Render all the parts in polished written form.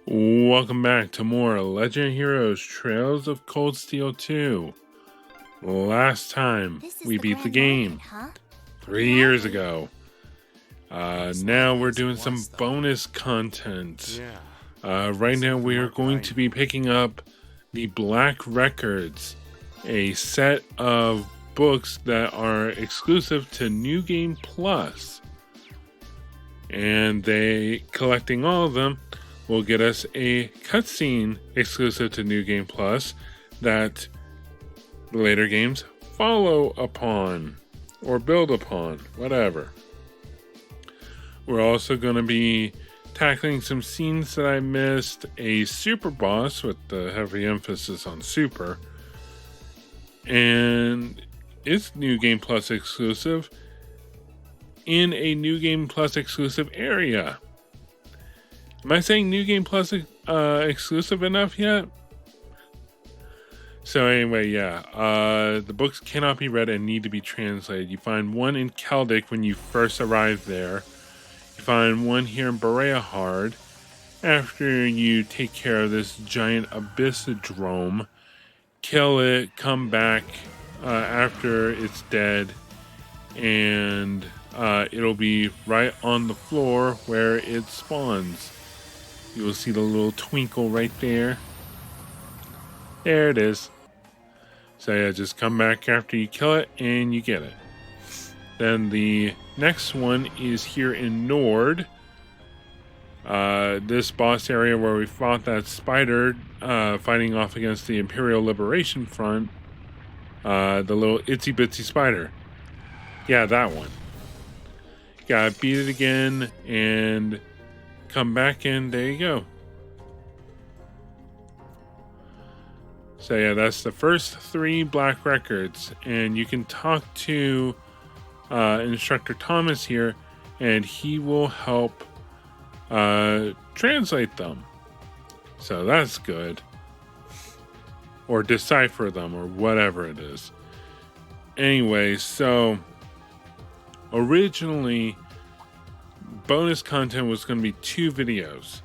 Welcome back to more Legend of Heroes Trails of Cold Steel 2. Last time This is we the beat the Grand Market, game huh? 3 years ago. It's Now not we're as it doing some was, though. bonus content. Yeah. Right now we are Market going right. to be picking up the Black Records, a set of books that are exclusive to New Game Plus. And collecting all of them will get us a cutscene exclusive to New Game Plus that later games follow upon or build upon, whatever. We're also going to be tackling some scenes that I missed, a super boss with the heavy emphasis on super, and it's New Game Plus exclusive in a New Game Plus exclusive area. Am I saying New Game Plus exclusive enough yet? So anyway, the books cannot be read and need to be translated. You find one in Celdic when you first arrive there. You find one here in Bereahard after you take care of this giant Abyssadrome. Kill it, come back after it's dead, and it'll be right on the floor where it spawns. You will see the little twinkle right there. There it is. So yeah, just come back after you kill it and you get it. Then the next one is here in Nord. This boss area where we fought that spider fighting off against the Imperial Liberation Front. The little itsy bitsy spider. Yeah, that one. Gotta beat it again and come back and there you go. So yeah, that's the first 3 Black Records, and you can talk to Instructor Thomas here, and he will help translate them. So that's good. Or decipher them, or whatever it is. Anyway, so originally, bonus content was going to be 2 videos.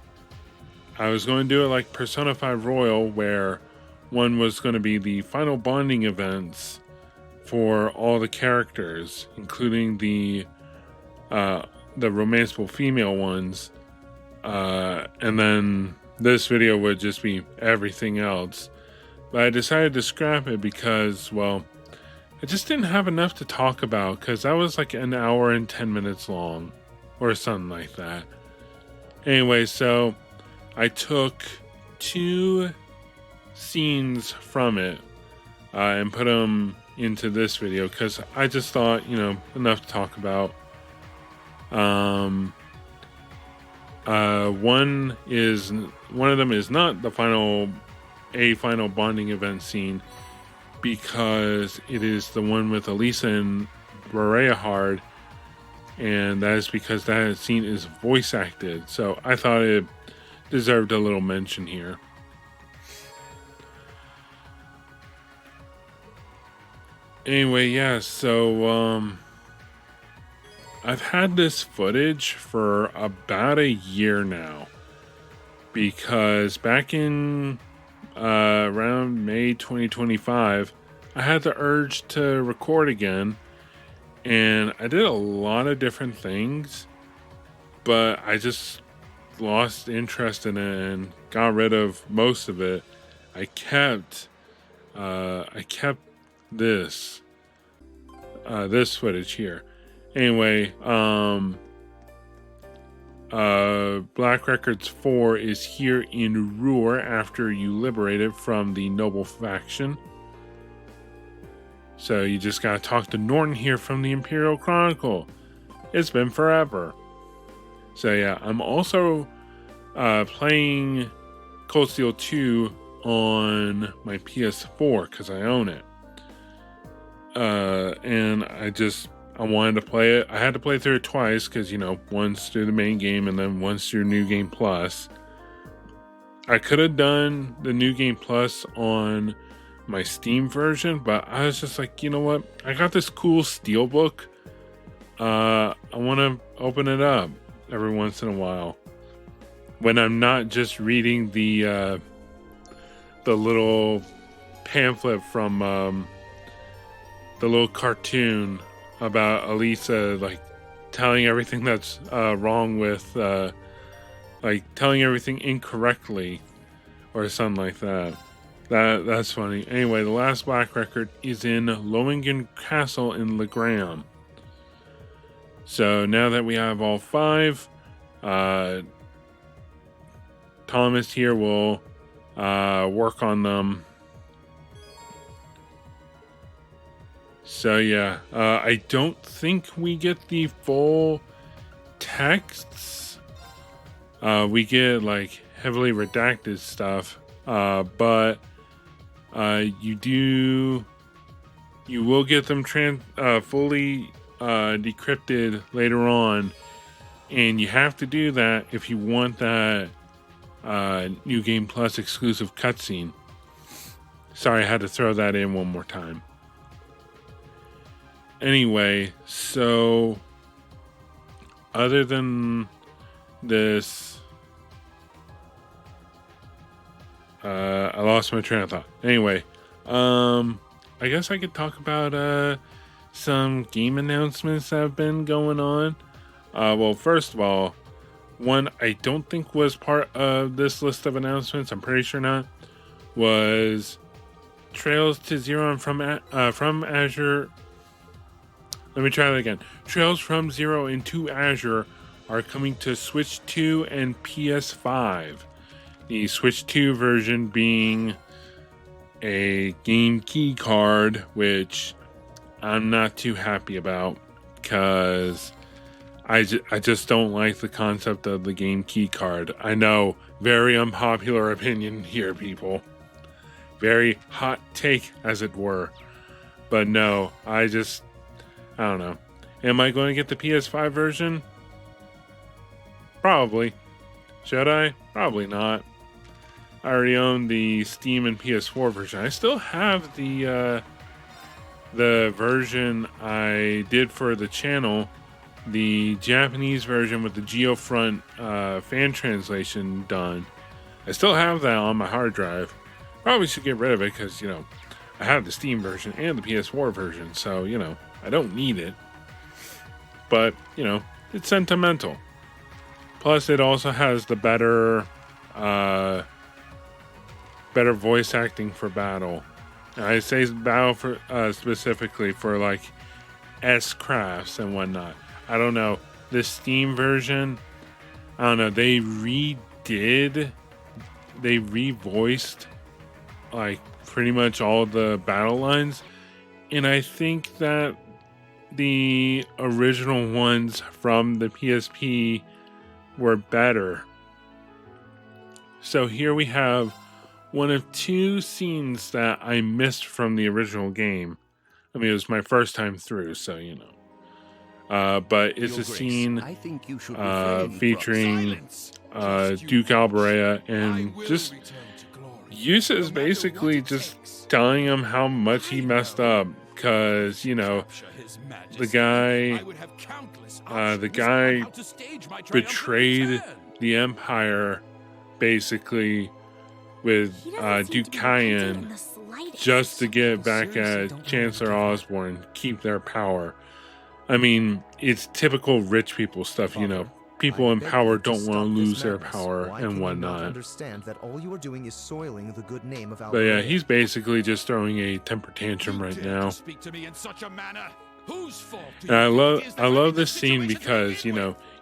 I was going to do it like Persona 5 Royal, where one was going to be the final bonding events for all the characters, including the romanceable female ones, and then this video would just be everything else. But I decided to scrap it because, well, I just didn't have enough to talk about, because that was like an hour and 10 minutes long or something like that. Anyway, so I took 2 scenes from it and put them into this video because I just thought, enough to talk about. One of them is not the final bonding event scene, because it is the one with Elisa and Bereahard, and that is because that scene is voice acted. So I thought it deserved a little mention here. Anyway, yeah, so I've had this footage for about a year now, because back in around May 2025, I had the urge to record again, and I did a lot of different things, but I just lost interest in it and got rid of most of it. I kept this footage here. Anyway, Black Records 4 is here in Ruhr after you liberate it from the Noble faction. So you just gotta talk to Norton here from the Imperial Chronicle. It's been forever. So yeah, I'm also playing Cold Steel 2 on my PS4 because I own it. And I wanted to play it. I had to play through it twice because, once through the main game and then once through New Game Plus. I could have done the New Game Plus on my Steam version, but I was just like, you know what? I got this cool Steelbook. I want to open it up every once in a while. when I'm not just reading the little pamphlet from the little cartoon about Elisa, like telling everything that's wrong with, like telling everything incorrectly or something like that. That's funny. Anyway, the last black record is in Lohengrin Castle in Legram. So now that we have all 5, Thomas here will work on them. So yeah, I don't think we get the full texts. We get like heavily redacted stuff, but you will get them fully decrypted later on, and you have to do that if you want that New Game Plus exclusive cutscene. Sorry, I had to throw that in one more time. Anyway, so other than this, I lost my train of thought. Anyway, I guess I could talk about some game announcements that have been going on. Well, first of all, one I don't think was part of this list of announcements, I'm pretty sure not, was Trails to Zero and from Azure. Let me try that again. Trails from Zero into Azure are coming to Switch 2 and PS5. The Switch 2 version being a game key card, which I'm not too happy about because I just don't like the concept of the game key card. I know, very unpopular opinion here, people. Very hot take, as it were. But no, I don't know. Am I going to get the PS5 version? Probably. Should I? Probably not. I already own the Steam and PS4 version. I still have the version I did for the channel, the Japanese version with the Geofront fan translation done. I still have that on my hard drive. Probably should get rid of it because, I have the Steam version and the PS4 version, so, I don't need it. But, it's sentimental. Plus, it also has the better voice acting for Battle. And I say Battle for specifically for like S-Crafts and whatnot. I don't know. The Steam version, I don't know. They revoiced like pretty much all the battle lines. And I think that the original ones from the PSP were better. So here we have one of 2 scenes that I missed from the original game. I mean, it was my first time through, so but it's a scene featuring Duke Alberea, and just Yusa is basically just telling him how much he messed up. Because, the guy betrayed the Empire, basically, with Duke Cayenne, just to get back at Chancellor Osborne, keep their power. I mean, it's typical rich people stuff, People in power don't want to lose their power and whatnot. Understand that all you are doing is soiling the good name of But yeah, he's basically just throwing a temper tantrum right now. And I love this scene because,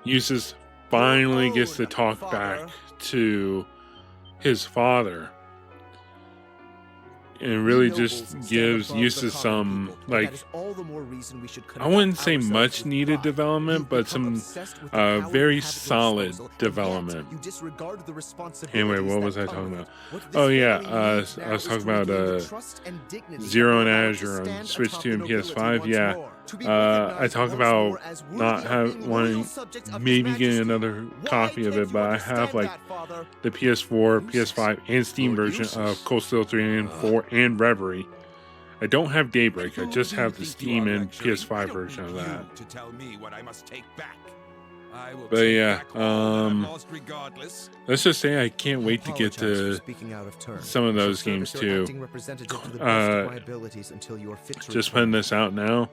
Eustace finally gets to talk back to his father. And really just gives Eustace some, like, I wouldn't say much needed development, but some very solid development. Anyway, what was I talking about? Oh yeah, I was talking about Zero and Azure on Switch 2 and PS5. Yeah, I talk about not wanting, maybe getting another copy of it, but I have like the PS4, PS5, and Steam version of Cold Steel 3 and 4 and Reverie. I don't have Daybreak. I just have the Steam and PS5 version of that. But yeah, let's just say I can't wait to get to some of those games too. Just putting this out now.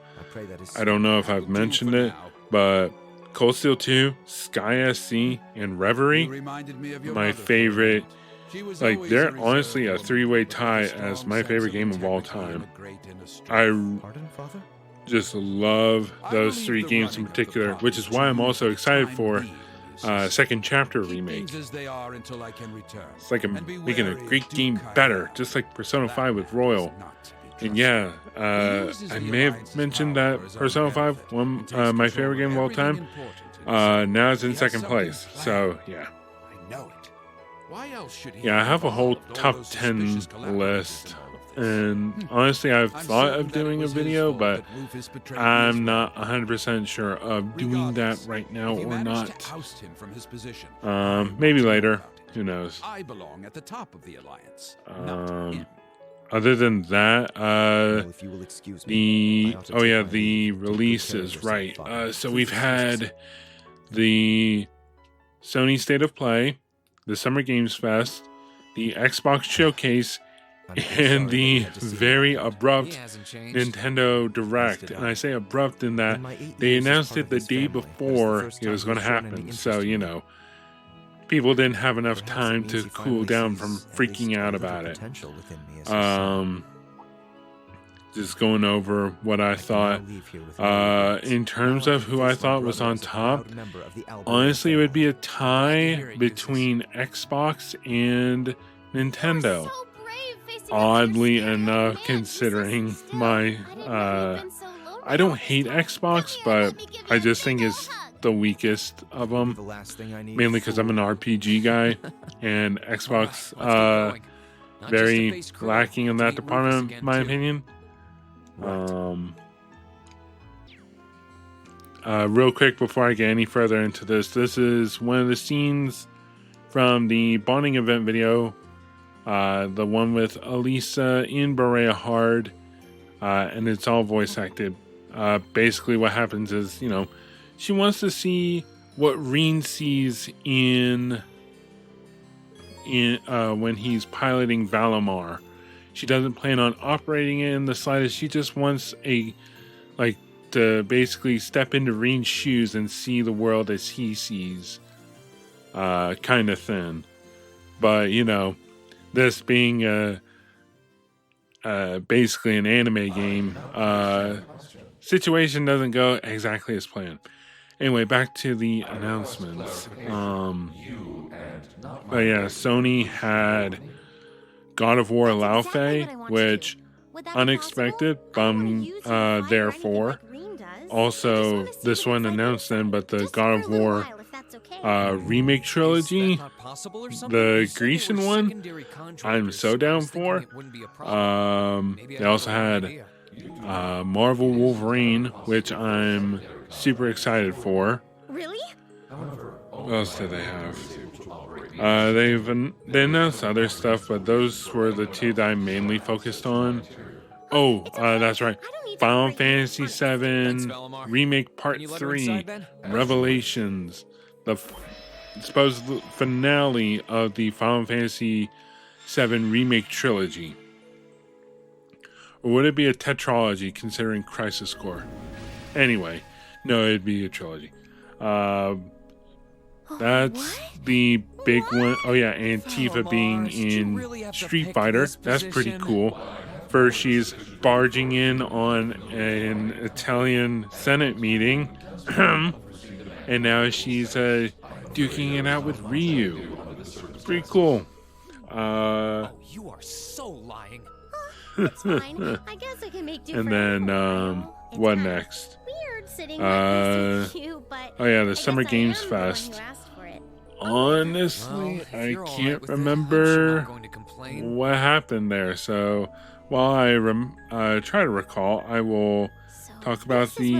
I don't know if I've mentioned it, but Cold Steel 2, Sky SC, and Reverie, my favorite. Like, they're honestly a three-way tie as my favorite game of all time. I just love those three games in particular, which is why I'm also excited for Second Chapter remake. It's like I'm making a great game better, just like Persona 5 with Royal. And yeah, I may have mentioned that Persona 5, my favorite game of all time, now it's in second place. So yeah. Yeah, I have a whole top 10 list. And honestly, I've thought of doing a video, but I'm not 100% sure of doing that right now or not. Maybe later. Who knows? Other than that, the releases, right? So we've had the Sony State of Play, the Summer Games Fest, the Xbox Showcase, and the very abrupt Nintendo Direct. And I say abrupt in that they announced it the day before it was going to happen. So, you know, people didn't have enough time to cool down from freaking out about it. Just going over what I thought. In terms of who I thought was on top, honestly, it would be a tie between Xbox and Nintendo. Oddly enough, considering my I don't hate Xbox, but I just think it's the weakest of them, mainly because I'm an RPG guy, and Xbox very lacking in that department, in my opinion. Real quick before I get any further into this is one of the scenes from the bonding event video, the one with Elisa in Berea Hard, and it's all voice acted. Basically what happens is, you know, she wants to see what Reen sees in when he's piloting Valimar. She doesn't plan on operating it in the slightest. She just wants to basically step into Reen's shoes and see the world as he sees, kind of thing. But you know, this being basically an anime game, situation doesn't go exactly as planned. Anyway, back to the announcements. But yeah, Sony had God of War Laufey, which unexpected, but I'm there for. Also, this one announced then, but the God of War remake trilogy, the Grecian one, I'm so down for. They also had Marvel Wolverine, which I'm super excited for. Really? What else did they have? They announced other stuff, but those were the two that I mainly focused on. Oh, that's right. Final Fantasy VII Remake Part 3, Revelations, the supposed finale of the Final Fantasy VII Remake trilogy. Or would it be a tetralogy considering Crisis Core? Anyway, no, it'd be a trilogy. That's the big one. Oh yeah, and Tifa being in Street Fighter. That's pretty cool. First, she's barging in on an Italian Senate meeting, and now she's duking it out with Ryu. Pretty cool. You are so lying. It's fine. I guess I can make do. And then what next? Weird sitting next to you, but oh yeah, the Summer Games Fest. Honestly, I can't remember what happened there. So while I try to recall, I will talk about the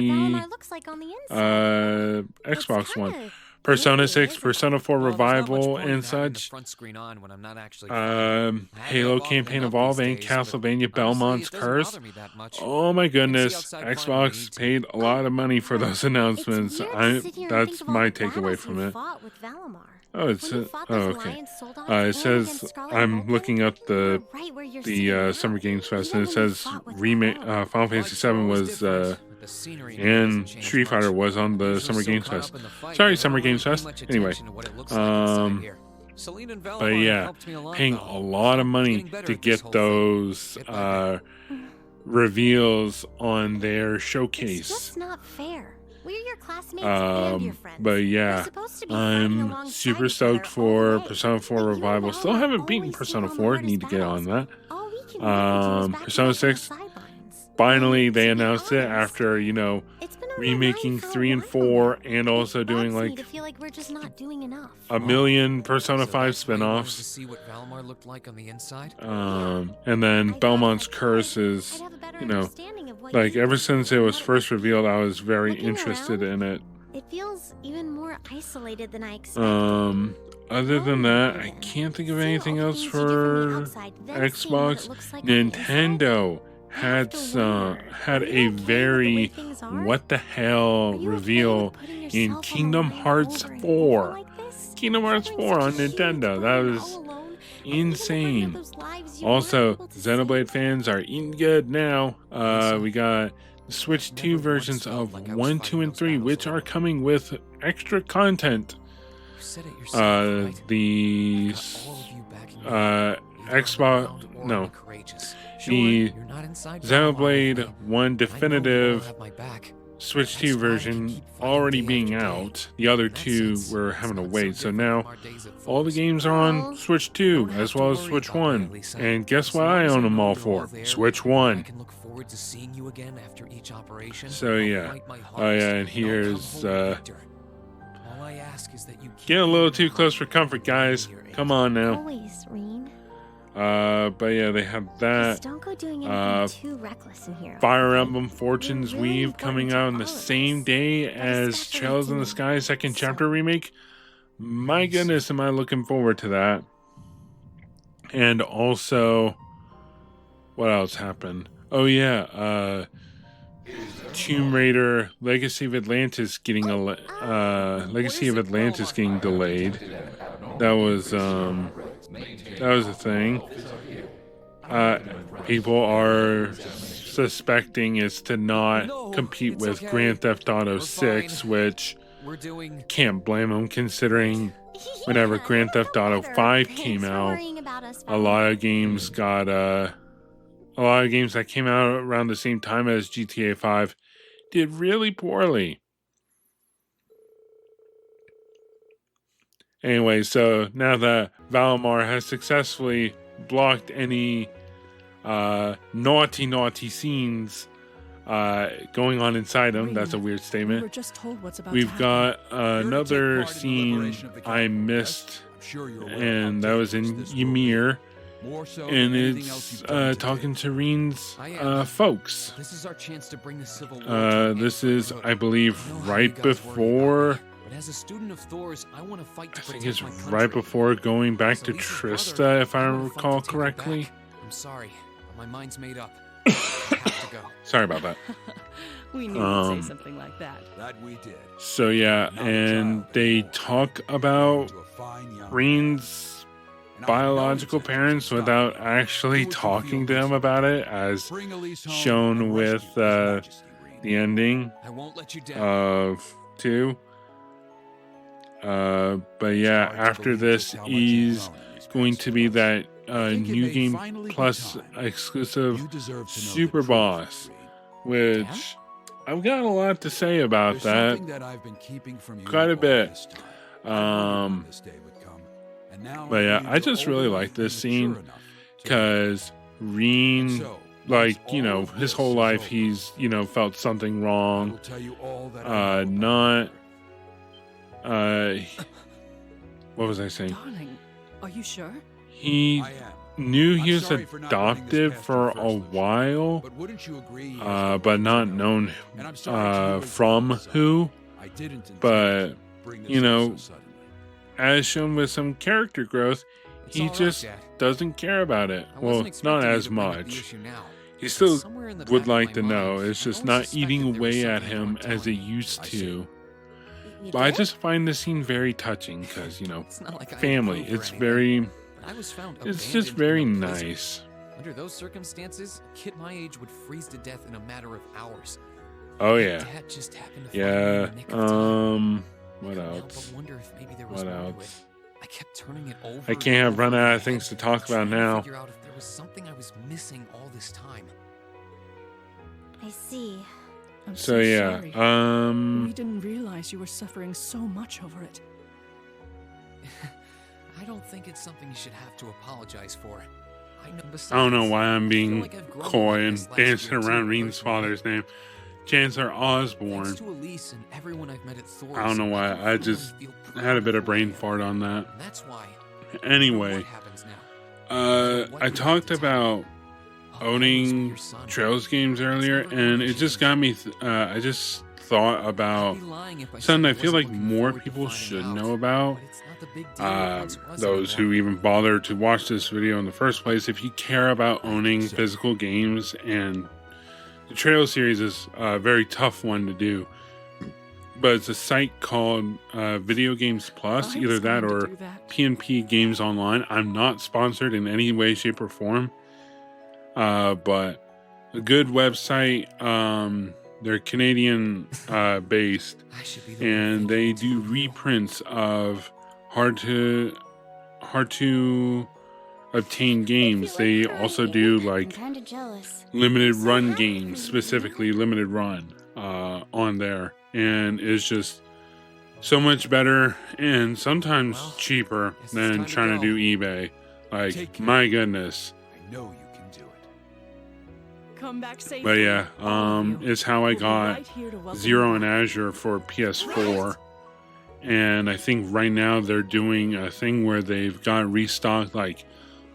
Xbox one. Persona 6, Persona 4 Well, there's not much Revival, point in and having the such. front screen on when I'm not actually playing. I had Halo it off Campaign and up Evolve these and days, but Castlevania honestly, Belmont's it doesn't Curse. bother me that much. Oh my I can see goodness, outside fine when I Xbox need to. paid a lot of money for those announcements. It's weird to sit here and think That's of all my the takeaway battles from you it. fought with Valimar. Oh, it's When you fought oh those okay. Lion Soldats It and says against Scarlet I'm Vulcan, looking up you were the right where you're sitting now. Summer Games Fest, Even and it when you says fought with remake Valimar. Final Fantasy VII was The scenery and doesn't change Street Fighter much. was on the Usually Summer so Games caught Fest. up in the fight Sorry, that I Summer don't Games pay Fest. much Anyway, attention to what it looks like inside here. Celine and but Valimar yeah, helped me a lot, paying though. a lot of money Getting better to at this get whole thing, those bit by bit. reveals on their It's showcase. just not fair. We're your classmates and your friends. But We're yeah, supposed to be fighting I'm alongside super each other stoked all for the way. Persona 4 But you Revival. and Still Valimar haven't beaten always Persona take on the 4. hardest Need to get on battles. that. All we can really do is back Persona you up on the 6. sidelines. Finally, And they to be announced it honest, after, it's been on my remaking mind for a 3 and while 4 now. and also It doing bugs me like to feel like we're just not doing enough. a million Persona So 5 that's why you wanted to spin-offs. see what Valimar looked like on the inside? And then I thought Belmont's if I Curse could, is, I'd have a better you know, understanding of what like you ever want since it and was what first you revealed, I was very Looking interested around, in it. It feels even more isolated than I expected. Other than that, I can't think of anything else for Xbox. Nintendo had a very what the hell reveal in Kingdom Hearts 4. Kingdom Hearts 4 on Nintendo. That was insane. Also, Xenoblade fans are eating good now. We got Switch 2 versions of 1, 2, and 3, which are coming with extra content. You said it yourself, right? The Got all of you backing me up. Xbox, no, Courageous. the Sure, you're not inside Valimar Xenoblade with me. 1 I know you all definitive have my back. Switch That's 2 why I can version keep fighting already day being after day. out. The other In that two sense, were it's having to not so wait. So different now from our days at all the Forest. games are on Well, Switch 2 Don't have as to well as worry Switch about 1. that, Lisa. And guess As what? long I as own know them all you're all for there, Switch and I 1. can look forward to seeing you again after each operation. So I'll yeah. fight my Oh yeah, and hardest, I'll come here's home a victor. All I ask is that you keep getting a me little in too mind close for comfort, guys. when you're Come on now. Always, Reen. But yeah, they have that. Just don't go doing uh, anything too reckless in here. Fire Emblem Fortune's Really Weave important coming to out on the all of same us, day but as especially Trails in to the me. Sky second So- chapter remake. My goodness, am I looking forward to that. And also, what else happened? Oh yeah, Tomb Raider Legacy of Atlantis getting Legacy of Atlantis getting delayed. That was a thing. People are suspecting it's to not No, compete it's with okay. Grand Theft Auto We're 6, fine. which We're doing can't blame them considering whenever Grand Theft Auto 5 came out, a lot of games got a lot of games that came out around the same time as GTA 5 did really poorly. Anyway, so now that Valimar has successfully blocked any naughty scenes going on inside him, that's a weird We statement. were just told what's about We've to got happen. another scene I missed, and that was in Ymir, and it's talking to Reen's folks. This is our chance to bring the Civil War to an end This for is, good. I believe, I know how you right guys worry about before. me, but as a student of Thor's, I want to fight to I think protect it's my right country. before going back As to Elisa's brother, Trista, if I wanna fight to recall take her correctly. back. I'm sorry, but my mind's made up. I have to go. Sorry about that. We knew you'd Um, say something like that. That we did. So yeah, and they talk about Reen's biological parents without actually talking to him about it, as shown with the ending I won't let you down. of 2. But yeah, after this is going to be that New Game Plus exclusive Super Boss, which I've got a lot to say about that. Quite a bit. But yeah, I just really like this scene because Reen, like, you know, his whole life he's, you know, felt something wrong. Not what was I saying? Darling, are you sure? He knew he was adopted for a while, but not known from who. But you know, as shown with some character growth, It's he all right, just Dad. doesn't care about it. I Well, wasn't expecting not you as to bring up the much. issue now. He still Somewhere in the would back of like my to know. mind, It's I just always not suspected eating there was away at something you him weren't as it telling me. used I see. to. You But I did? just find this scene very touching because, you know, It's not like I family. approve or It's anything, very, but I was found it's just abandoned very in a prison. nice. Under those circumstances, a kid my age would freeze to death in a matter of hours. Oh My yeah. Dad just happened to find me in Yeah. the nick of time. I What couldn't help else? but wonder if maybe there was What more to else? it. I kept turning it over. I can't and run over in out my of things to head, talk about trying to now. figure out if there was something I was missing all this time. I see. I'm So yeah. sorry. We didn't realize you were suffering so much over it. I don't think it's something you should have to apologize for. I know. I don't know Besides, why I'm I feel being like I've grown coy up and this last dancing year, too, around Rean's personally. father's name. Chancellor Osborne. Thanks to Elise and everyone I've met at Thor's, I don't know why. can I finally just feel I had a proud bit of who I brain am. fart on that. And that's why. no matter Anyway, what happens now, I talked about I'll always be owning your son. Trails games earlier, and it just got me. I just thought I'd about be lying if I said something I I feel wasn't like looking more forward to people finding should out. know about. But it's not the big deal it once was Those who anymore. even bother to watch this video in the first place. If you care about owning physical games, and the Trail series is a very tough one to do, but it's a site called Video Games Plus, I either was that going to or do that. PNP Games Online. I'm not sponsored in any way, shape, or form, but a good website. They're Canadian based, I should be the one and they thinking do it's real. reprints of hard to obtain games. They also do like kind of jealous. limited run games, specifically limited run on there, and it's just so much better and sometimes Well, cheaper guess it's than time to trying to go. do eBay. Like, Take care. my goodness. I know you can do it. Come back safely. But yeah, all of you. it's how I We'll be got right here to welcome Zero you and back. Azure for PS4. And I think right now they're doing a thing where they've got restocked like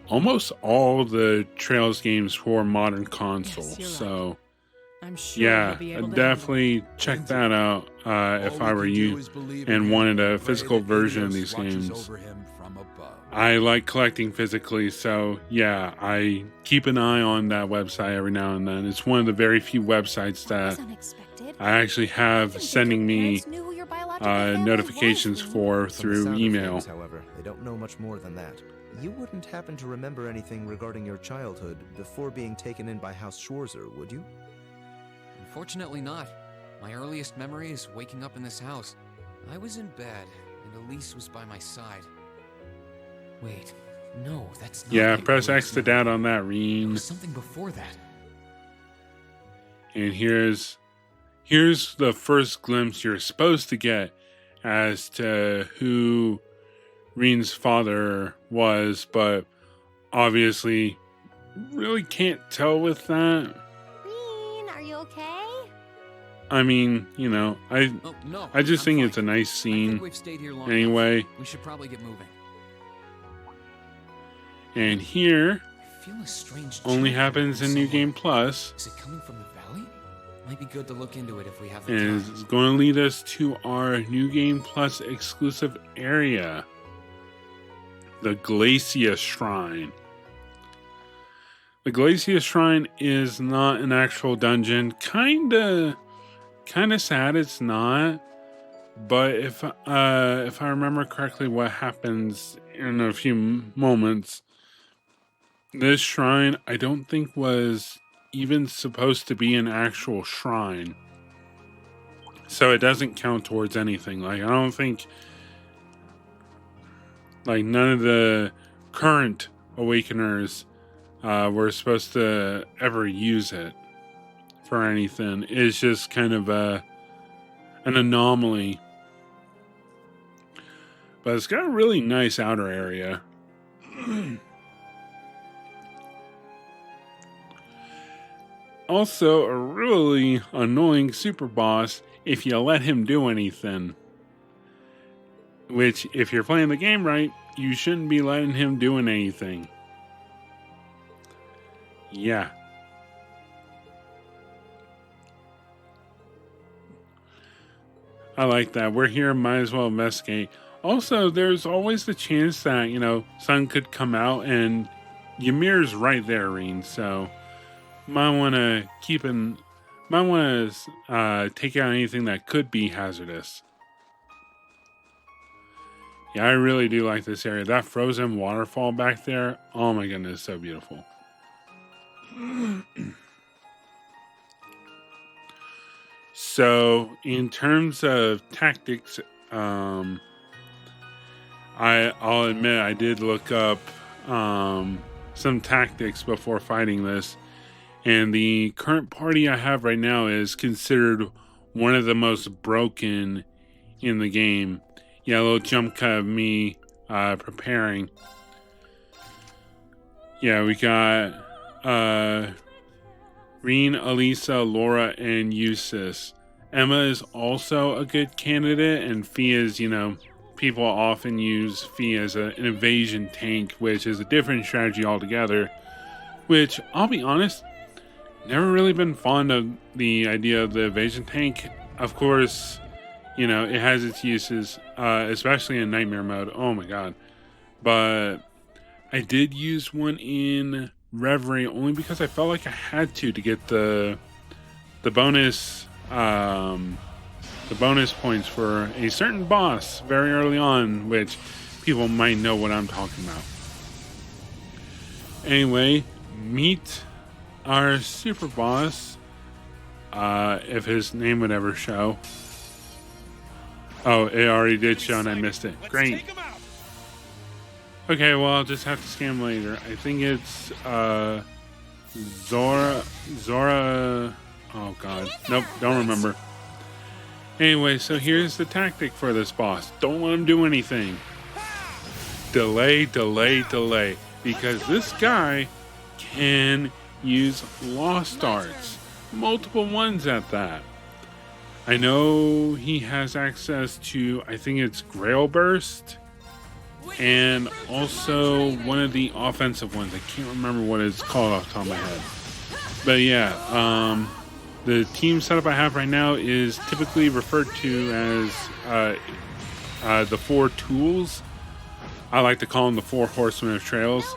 almost all the Trails games for modern consoles. you're right. So I'm sure yeah, you'll be able I'd to definitely check that out if I were you and wanted a physical version of these games. I like collecting physically, so yeah, I keep an eye on that website every now and then. It's one of the very few websites That was that unexpected. I actually have Didn't think sending your me parents knew who your biological family notifications was. for From the through sound of email. things, however, they don't know much more than that. You wouldn't happen to remember anything regarding your childhood before being taken in by House Schwarzer, would you? Unfortunately not. My earliest memory is waking up in this house. I was in bed, and Elise was by my side. Wait, no, that's not Yeah, my press X earliest to memory. dad on that, There Reen. was something before that. And here's the first glimpse you're supposed to get as to who Reen's father was, but obviously really can't tell with that. Reen, are you okay? I mean, you know, I Oh, no. just I'm think fine. it's a nice I think scene we've stayed here long anyway. enough. We should probably get moving. And here I feel a strange only chill happens from in New somewhere. Game Plus, Is it coming from the valley? Might be good to look into it if we have the and time. it's going to lead us to our New Game Plus exclusive area, the Glacia Shrine. The Glacia Shrine is not an actual dungeon. Kinda sad it's not. But if I remember correctly, what happens in a few moments, this shrine I don't think was even supposed to be an actual shrine. So it doesn't count towards anything. Like, I don't think, like, none of the current Awakeners were supposed to ever use it for anything. It's just kind of an anomaly. But it's got a really nice outer area. Also, a really annoying super boss if you let him do anything. Which, if you're playing the game right, you shouldn't be letting him doing anything. Yeah. I like that. We're here, might as well investigate. Also, there's always the chance that, you know, Sun could come out and Ymir's right there, Rean. So, might want to take out anything that could be hazardous. Yeah, I really do like this area. That frozen waterfall back there, oh my goodness, so beautiful. So, in terms of tactics, I'll admit I did look up some tactics before fighting this, and the current party I have right now is considered one of the most broken in the game. Yeah, a little jump cut of me preparing. Yeah, we got Rean, Elisa, Laura, and Eustace. Emma is also a good candidate, and Fee is, you know, people often use Fee as an evasion tank, which is a different strategy altogether, which, I'll be honest, never really been fond of the idea of the evasion tank. Of course, you know, it has its uses, especially in Nightmare mode. Oh my god. But I did use one in Reverie only because I felt like I had to get the bonus points for a certain boss very early on, which people might know what I'm talking about. Anyway, meet our super boss, if his name would ever show. Oh, it already did show and I missed it. Great. Okay, well, I'll just have to scan later. I think it's Zora. Oh god, nope, don't remember. Anyway, so here's the tactic for this boss. Don't let him do anything. Delay, delay, delay. Because this guy can use lost arts. Multiple ones at that. I know he has access to, I think it's Grail Burst. And also one of the offensive ones. I can't remember what it's called off the top of my head. But yeah, the team setup I have right now is typically referred to as the 4 tools. I like to call them the 4 horsemen of trails.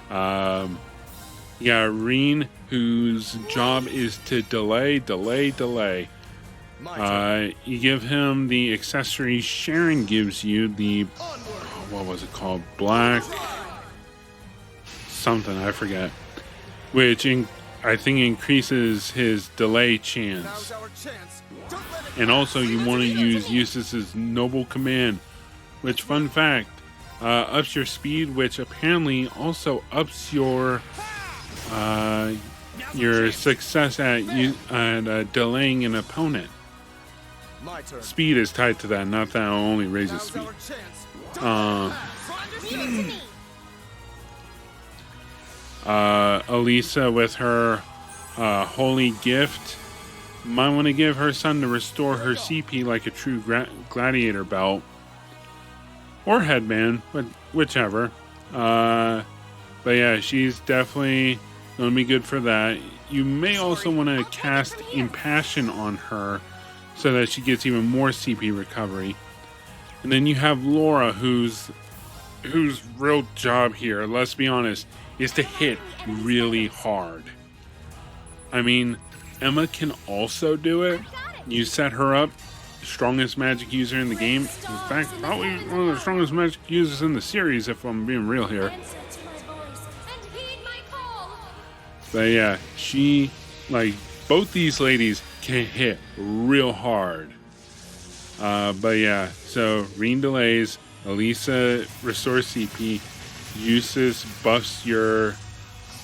Yeah, Rean, whose job is to delay. You give him the accessory Sharon gives you, the, what was it called? Black something, I forget. Which I think increases his delay chance. And also you want to use Eustace's Noble Command, which, fun fact, ups your speed, which apparently also ups your success at delaying an opponent. Speed is tied to that, not that it only raises speed. Elisa with her holy gift might want to give her son to restore her CP like a true gladiator belt or headband, but whichever. But yeah, she's definitely going to be good for that. You may also want to cast Impassion on her so that she gets even more CP recovery. And then you have Laura, whose real job here, let's be honest, is to hit really hard. I mean, Emma can also do it. You set her up, strongest magic user in the game. In fact, probably one of the strongest magic users in the series, if I'm being real here. But yeah, she, like, both these ladies can hit real hard. But yeah, so Rean delays, Elisa restores CP, Eustace buffs your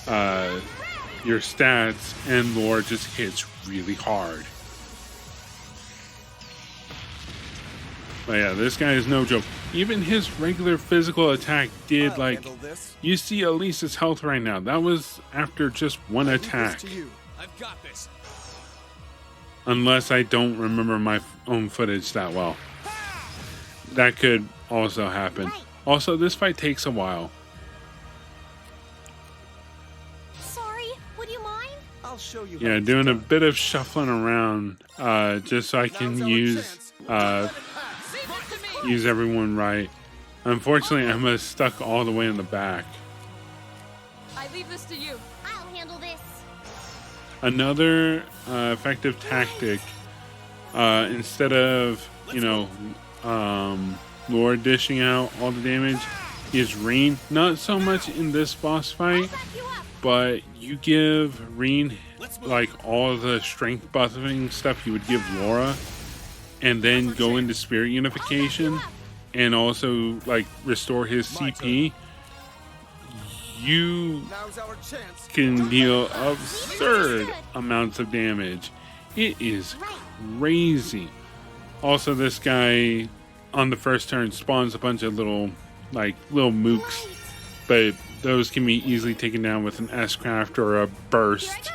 stats, and Laura just hits really hard. But yeah, this guy is no joke. Even his regular physical attack did, like, you see Elisa's health right now. That was after just one attack. I've got this. Unless I don't remember my own footage that well. That could also happen. Also, this fight takes a while. Sorry, would you mind? I'll show you. Yeah, doing a bit of shuffling around just so I can use use everyone right. Unfortunately, Emma's stuck all the way in the back. I leave this to you. I'll handle this. Another effective tactic, instead of, Laura dishing out all the damage, is Rean. Not so much in this boss fight, but you give Rean like all the strength buffing stuff you would give Laura, and then go into spirit unification and also like restore his CP. You can deal absurd amounts of damage. It is crazy. Also, this guy on the first turn spawns a bunch of little mooks, but those can be easily taken down with an S-craft or a burst.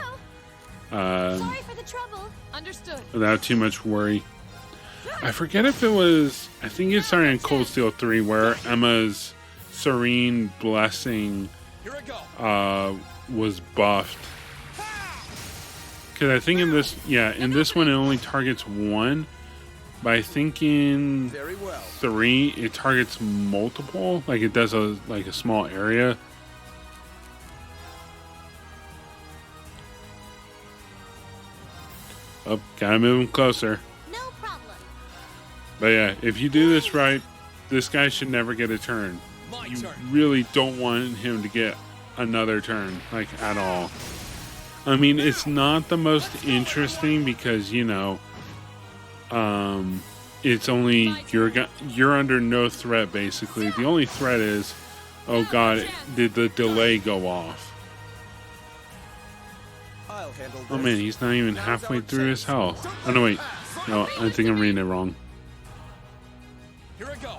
Sorry for the trouble. Understood. Without too much worry. I forget if it was, I think it started in Cold Steel 3 where Emma's Serene Blessing was buffed. Because I think in this one it only targets one, but I think in 3 it targets multiple, like it does a small area. Oh, gotta move him closer. No problem. But yeah, if you do this right, this guy should never get a turn. You really don't want him to get another turn, at all. I mean, it's not the most interesting because, it's only you're under no threat, basically. The only threat is, oh god, did the delay go off? Oh man, he's not even halfway through his health. Oh no, wait. No, I think I'm reading it wrong. Here I go.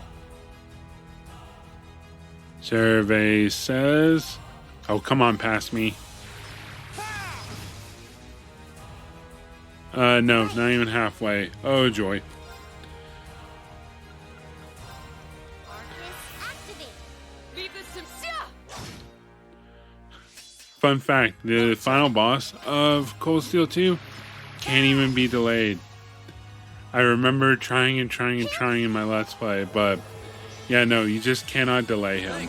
Survey says... Oh, come on, past me. No, not even halfway. Oh, joy. Leave this to Fun fact, the final boss of Cold Steel 2 can't even be delayed. I remember trying in my Let's Play, but yeah, no, you just cannot delay him.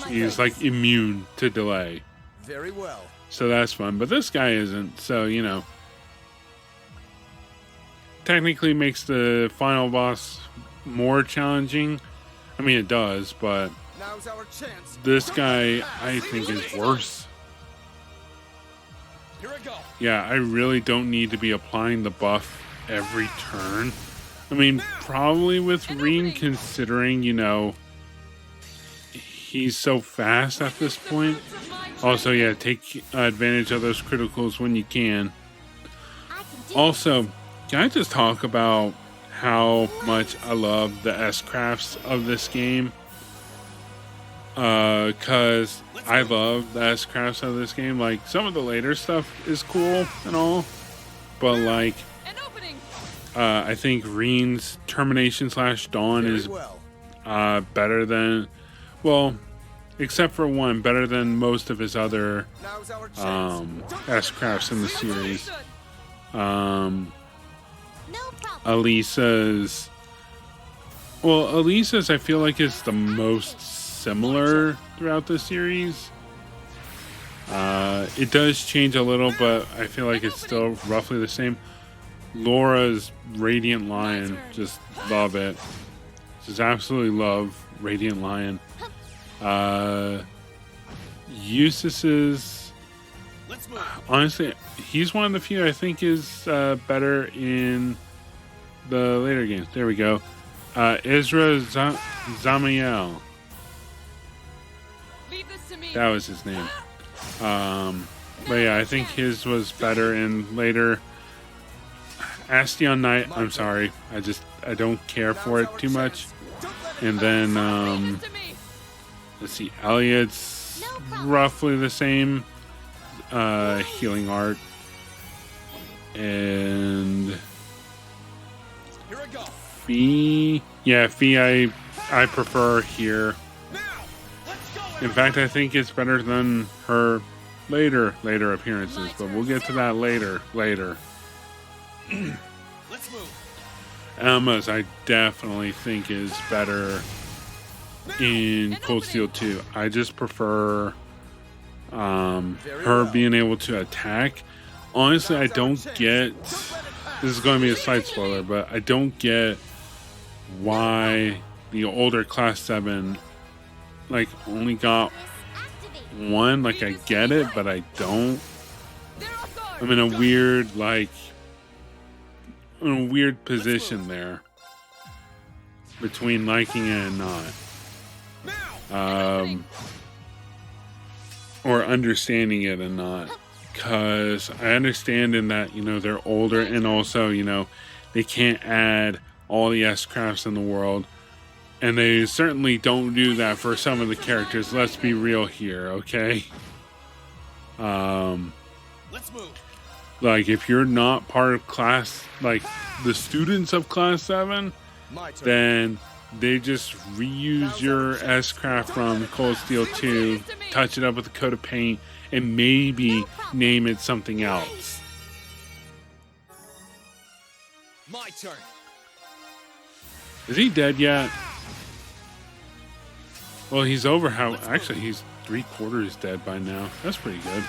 He's immune to delay. Very well. So that's fun, but this guy isn't, so, technically makes the final boss more challenging. I mean, it does, but Now's our chance. this guy, I think, is worse. Here I go. Yeah, I really don't need to be applying the buff every turn. I mean, probably with Rean, considering, he's so fast at this point. Also, yeah, take advantage of those criticals when you can. Also, can I just talk about how much I love the S-crafts of this game? Because I love the S-crafts of this game. Some of the later stuff is cool and all, but I think Rean's Termination / Dawn is better than, well, except for one, better than most of his other S-crafts in the series. Elisa's I feel like is the most similar throughout the series. It does change a little, but I feel like it's still roughly the same. Laura's Radiant Lion, just love it. Just absolutely love Radiant Lion. Eustace's, honestly, he's one of the few I think is better in the later games. There we go. Ezra Zamiel. That was his name. But yeah, I think his was better in later. Astion Knight, I'm sorry. I don't care for it too much. And then, let's see, Elliot's roughly the same. Healing Art. And Fee. Yeah, Fee I prefer here. In fact, I think it's better than her later appearances, but we'll get to that later. Emma's I definitely think is better in Cold Steel 2. I just prefer her being able to attack. Honestly, I don't get, this is going to be a side spoiler, but I don't get why the older Class 7 like only got one. Like, I get it, but I don't. I'm in a weird, like, in a weird position there between liking it and not. Or understanding it and not. Because I understand in that, you know, they're older, and also, you know, they can't add all the S-crafts in the world. And they certainly don't do that for some of the characters. Let's be real here, okay? Let's move. Like, if you're not part of class, like, the students of Class 7, then they just reuse your S-craft from Cold Steel 2, touch it up with a coat of paint, and maybe name it something else. My turn. Is he dead yet? Well, he's over how... Actually, he's 3/4 dead by now. That's pretty good.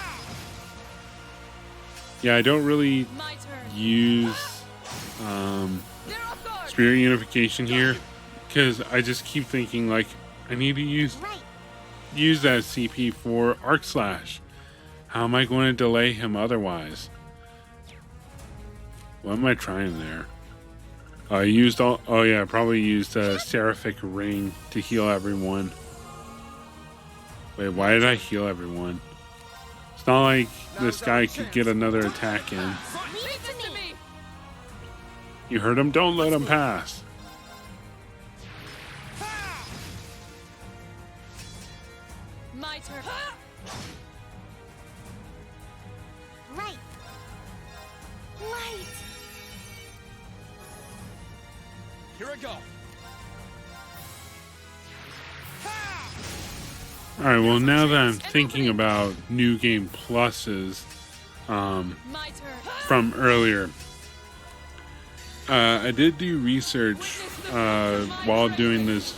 Yeah, I don't really My turn. use Spirit Unification here, because I just keep thinking, like, I need to use that CP for Arc Slash. How am I going to delay him otherwise? What am I trying there? I used all... Oh yeah, I probably used a Seraphic Ring to heal everyone. Wait, why did I heal everyone? It's not like this guy could get another attack in. Leave this to me. You heard him? Don't let him pass. My turn. Right. Light. Here I go. Alright, well, now that I'm thinking about New Game Pluses My turn. from earlier, I did do research while doing this,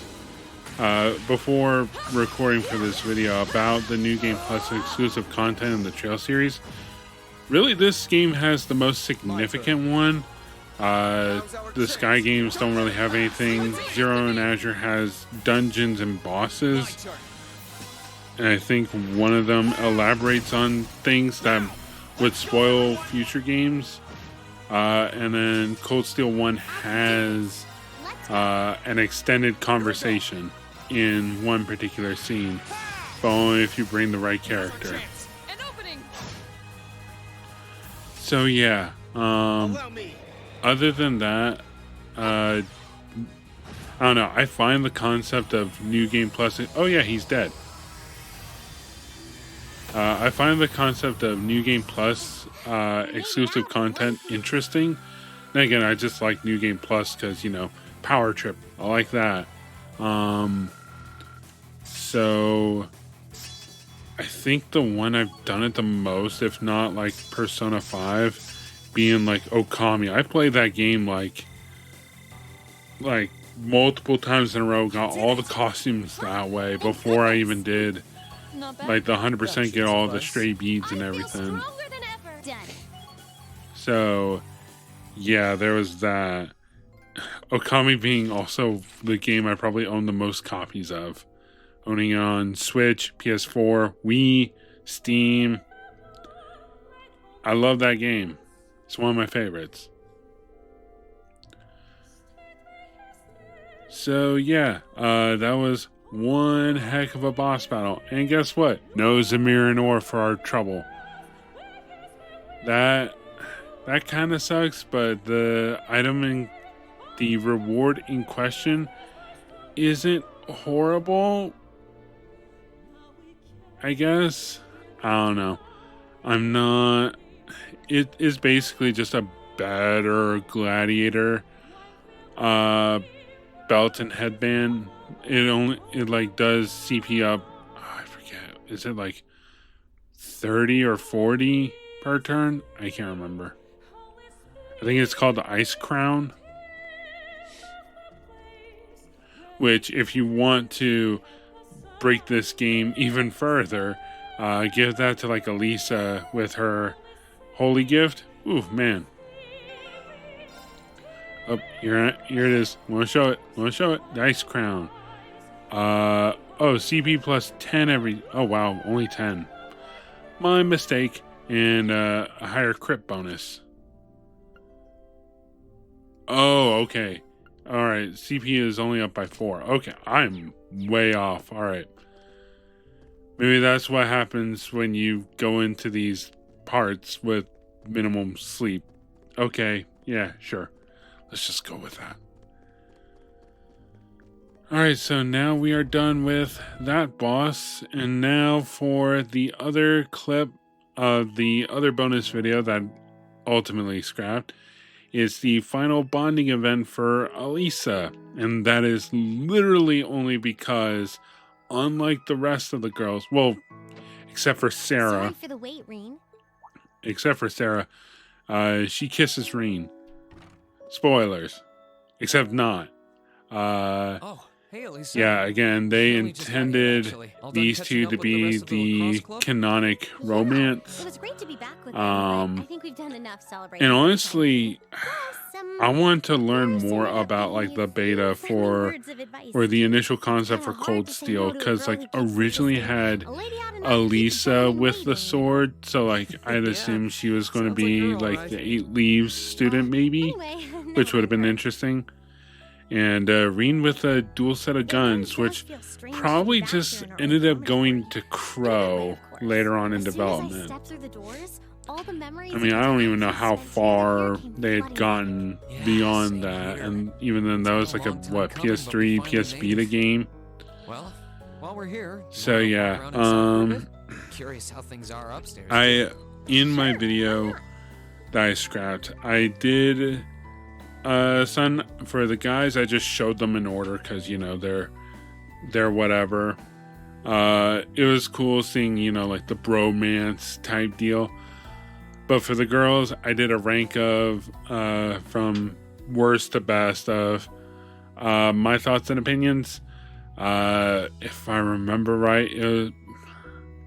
before recording for this video, about the New Game Plus exclusive content in the Trail series. Really, this game has the most significant one. The Sky games don't really have anything. Zero and Azure has dungeons and bosses. And I think one of them elaborates on things that would spoil future games. And then Cold Steel 1 has an extended conversation in one particular scene, but only if you bring the right character. An opening. So yeah, other than that, I don't know. I find the concept of New Game Plus... Oh yeah, he's dead. I find the concept of New Game Plus exclusive content interesting. And again, I just like New Game Plus because, you know, Power Trip. I like that. So I think the one I've done it the most, if not like Persona 5, being like Okami. I played that game like multiple times in a row, got all the costumes that way before I even did Not bad. like the 100% get all the stray beads and I feel everything. stronger than ever. Done. So yeah, there was that. Okami being also the game I probably own the most copies of. Owning it on Switch, PS4, Wii, Steam. I love that game. It's one of my favorites. So yeah, that was one heck of a boss battle. And guess what? No Zamir and Or for our trouble. That kind of sucks, but the item in the reward in question isn't horrible, I guess. I don't know. I'm not... It is basically just a better gladiator belt and headband. It like does CP up, oh, I forget, is it like 30 or 40 per turn? I can't remember. I think it's called the Ice Crown. which if you want to break this game even further, give that to like Elisa with her holy gift. Ooh, man. Oh, here it is. Want to show it. Dice crown. Oh, CP plus 10 every... Oh, wow. Only 10. My mistake. And a higher crit bonus. Oh, okay. Alright. CP is only up by 4. Okay. I'm way off. Alright. Maybe that's what happens when you go into these parts with minimum sleep. Okay. Yeah, sure. Let's just go with that. Alright, so now we are done with that boss. And now for the other clip of the other bonus video that ultimately scrapped. Is the final bonding event for Elisa. And that is literally only because, unlike the rest of the girls, well, except for Sarah. Sorry for the wait, Rean. Except for Sarah, she kisses Rean. Spoilers. Except not. Oh, hey, Elisa. Yeah, again, they Really just having it, intended actually. I'll these catch two up to with the be rest of the the lacrosse club. canonic romance. It was great to be back with Um, you, but I think we've done enough celebrating. And honestly, Plus, I want to learn there's more some about like the please, beta friendly for words of advice. or the initial concept It's for kinda Cold hard to say Steel, no to a because girl like who keeps originally resisting. had A lady out of night keeps Elisa burning with the waiting. sword, so like I'd Yeah, assume she was going to sounds like be you're like alright. the 8 Leaves student maybe, Anyway, which never would have been mind her. interesting. And Reen with a dual set of It really guns, does which feel strange to probably be back just here in our ended own up going to dormitory. Crow Of course. later on in As soon as I development. stepped through the doors, all the memories I mean, of I don't the even know times how we spent together far came they had flooding gotten Yeah, same beyond that, here. and even then that It's was been like a a long time what coming, but PS3, we finally PS made Vita it. game. Well, while we're here, you So, wanna yeah, walk around inside for a bit? Curious how things are upstairs. In my video that I scrapped, I did son for the guys. I just showed them in order because you know they're whatever. It was cool seeing like the bromance type deal. But for the girls, I did a rank of from worst to best of my thoughts and opinions. If I remember right, it was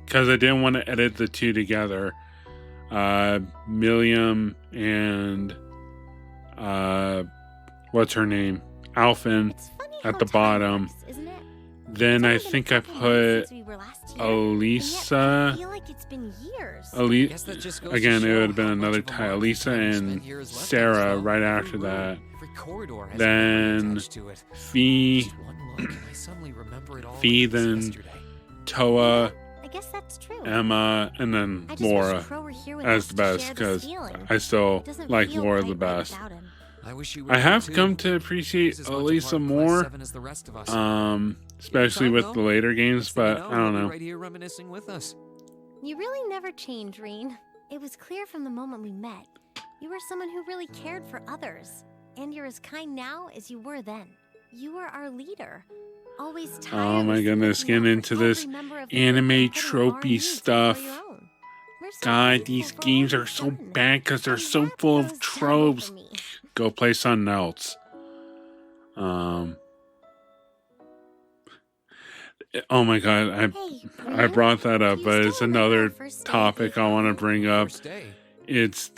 because I didn't want to edit the two together. Milliam and what's her name? Alphen It's funny at how the time bottom. works, isn't it? Then I It's only think been I a couple put months since we were last here, and yet I Elisa. feel like it's been years. Guess that just goes to Again, it show would have been how much another of a tie. mark Elisa time we and spent here has left on us, Sarah though. right Every after room, that. every corridor has Then a memory attached to it. Fee, Just one look, and I suddenly remember it all Fee, like it was then yesterday. Toa, I guess that's true. Emma, and then I just Laura wish Crow were here with as us the to best share this because feeling. I still It doesn't like feel Laura quite the right best. without him. I wish you were I here, have too. come to appreciate He's as much a Elisa part of Class more, 7 as the rest of us. especially Anytime, with though. the later games, Next thing you but know, I don't he'll be know. right here reminiscing with us. You really never change, Reen. It was clear from the moment we met. You were someone who really cared for others. And you're as kind now as you were then. You were our leader. Always Oh my tirelessly goodness, looking getting out for into this every member of the anime group and putting our tropey needs stuff. before your own. We're so God, grateful these for all games you've are so done. bad because they're And so that full of goes double tropes. for me. Go play something else. Oh my god, Hey, I Reen, brought that up, do you but still it's remember our another first day at topic I want to EW? bring up. First day. It's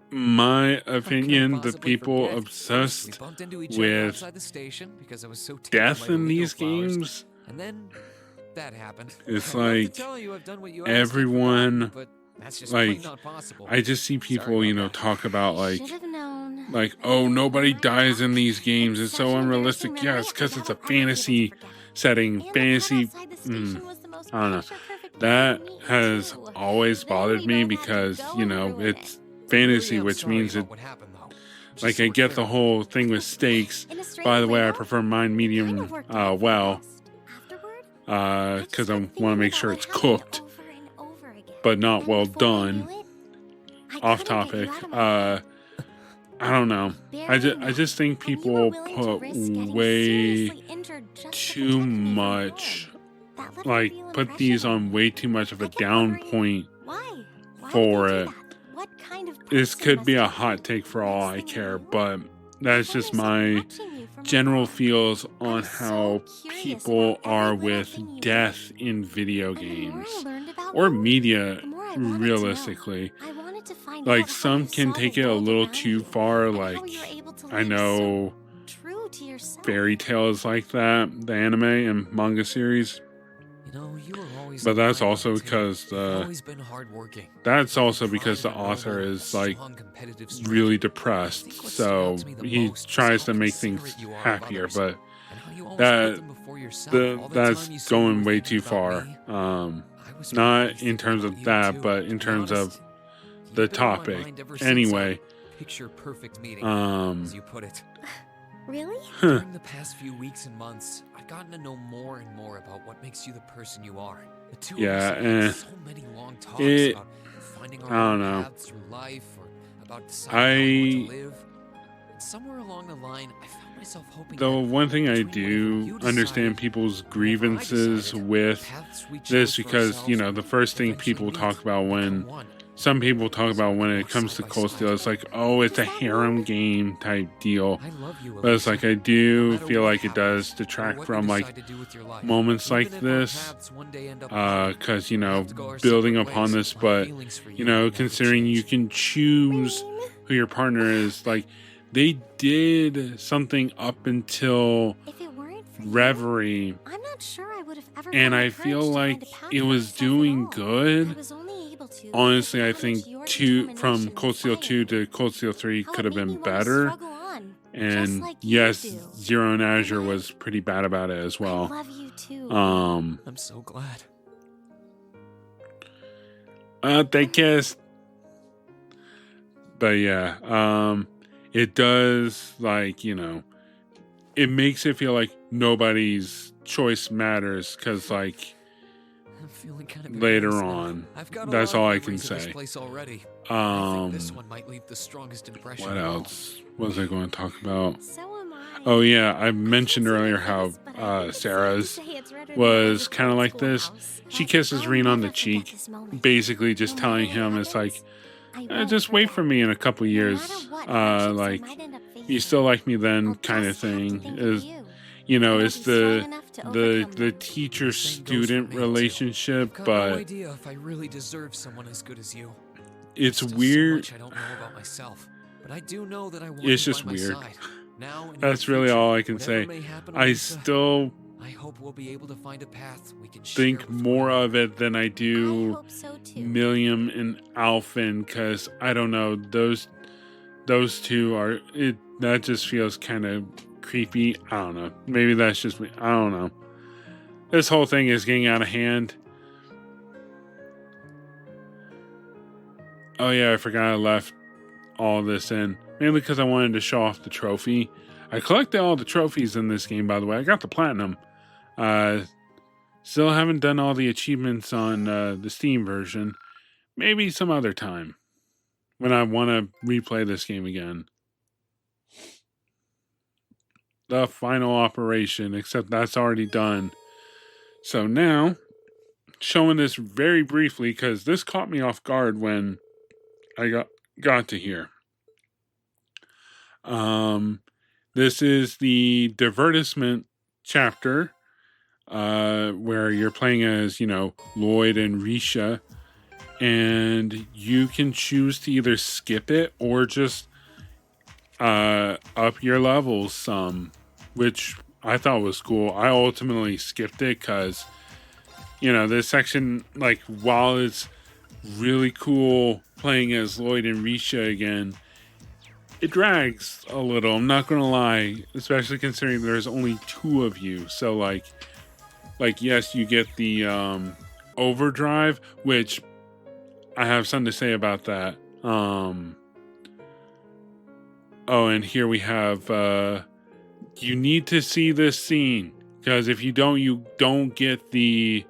my I couldn't opinion, the possibly people forget. obsessed We bumped into each other with outside the station because I was so taken death by in the these flowers. games. And then that happened. It's I'd love to like tell you I've done what you asked, everyone, but that's just like, plain not possible. I just see people, Sorry about that. talk about Should've known. oh, nobody dies in these games. It's so unrealistic. Yeah, it's because it's a fantasy setting. Fantasy. I don't know. That has always bothered me because, it's fantasy, Really, I'm which sorry means about it. what happened, though. Just Like, so I we're get the clear. whole thing with stakes. By the way, I prefer mine medium well, because I want to make sure it's cooked, but not well done. Off topic. I don't know. I just think people put way too much, put these on way too much of a down point for it. This could be a hot take for all I care, but that's just my general feels on I'm so how curious people about are every little with thing you death in video And the more games I learned about or you, media, the more I wanted to know. realistically. I wanted to find Like, out how some you can saw take the it a world little around too you, far. and Like, how you were able to I live know so true to yourself. fairy tales like that, the anime and manga series, You know, you were always but on that's my also mind, too. because You've the always been hardworking. that's Taking also pride because the in a noble, author is like strong, competitive streak. really I depressed, think what stood out so to me the he most was tries to how make things considerate you are of happier, others, but and how you always put that them before yourself. All the that's time you said you going were way thinking too about far. me, I was Not really in thinking terms about of you, that, too. but To in be terms honest, of you've the been on my topic. mind ever since Anyway, picture perfect meeting, as you put it. Really? During the past few weeks and months, I've gotten to know more and more about what makes you the person you are. The two Yeah, of us have had so many long talks about finding our I don't own know. paths through life, or about deciding how we want to live. And somewhere along the line, I found myself hoping The that one thing I between whatever do you understand decided people's and whatever I grievances decided, with the paths we chose this, for because ourselves you know, the first would thing eventually people meet talk about and when become one. some people talk So about we when can it walk comes side to by Cold side. Steel, it's like, oh, it's a Does that harem mean- game type deal. I love you, But it's like, I Alicia. No do matter feel what like it does happens, or detract what you from like decide to do with your life, moments even like if our this, paths one day end up parting, because you we'll know, have to go our building separate upon ways. this, My but feelings for you you know, will never considering you change. can choose Rain? who your partner is, like they did something up until If it weren't for you, Reverie, I'm not sure I would have ever and found the I courage feel to like find a path it for was myself at doing all. I good. was only able to Honestly, I because of how much think your two from determination Cold Steel inspired 2 me. to Cold Steel 3 How could it have made me been wanna better. struggle on, just And like you yes, do. Zero and Azure And I- was pretty bad about it as I well. love you too. I'm so glad. They kissed. But yeah, it does, like, you know, it makes it feel like nobody's choice matters, because like I'm feeling kind of later embarrassed now. on, I've got a that's lot of all I can memories of this say. place already. I think this Um, one might leave the strongest impression. what of all. else was I going to talk about? So am I. Oh yeah, I I mentioned can't say earlier my how face, but I think it's safe to Sarah's say it's redder than was ever kind of before like at this. schoolhouse. She But kisses I'll Reen on the never forget cheek, this moment. basically just No telling matter what him it's like, happens, I won't just wait forget. for me in a couple No years, matter what hardships I like might end up you facing, still like me then, I'll kind of just have to thing. think of Is, you. you know, And I'll it's be strong the enough to the overcome the them. teacher Same goes for student me, too. relationship, I've got no but idea if I really deserve someone as good as you. it's There's still weird. So much I don't know about myself, but I do know that I want It's you just by my weird. side. Now and in That's the really future, all I can whatever say. may happen, I Elisa, still I hope we'll be able to find a path we can share think with more one of it than I I do hope so too. Milliam and Alphen, because I don't know, those two are, it that just feels kind of creepy. I don't know. Maybe that's just me. I don't know. This whole thing is getting out of hand. Oh yeah, I forgot I left all this in. Mainly because I wanted to show off the trophy. I collected all the trophies in this game, by the way. I got the platinum. Still haven't done all the achievements on the Steam version. Maybe some other time when I want to replay this game again. The final operation, except that's already done. So now, showing this very briefly, because this caught me off guard when I got to here. This is the divertisement chapter, where you're playing as, you know, Lloyd and Risha, and you can choose to either skip it or just up your levels some, which I thought was cool. I ultimately skipped it because, you know, this section, like, while it's really cool playing as Lloyd and Risha again, it drags a little, I'm not gonna lie, especially considering there's only two of you. So like yes, you get the overdrive, which I have something to say about that. Oh, and here we have you need to see this scene, because if you don't get the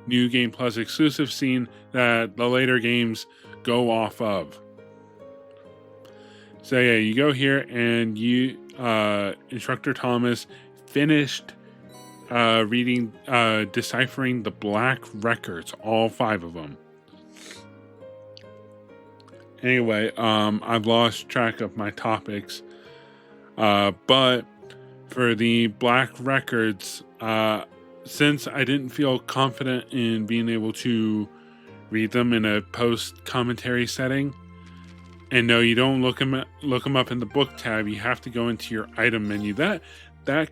New Game Plus exclusive scene that the later games go off of. So yeah, you go here and you, Instructor Thomas finished reading, deciphering the Black Records, all 5 of them. Anyway, I've lost track of my topics, but for the Black Records, since I didn't feel confident in being able to read them in a post-commentary setting, and no, you don't look them up in the book tab. You have to go into your item menu. That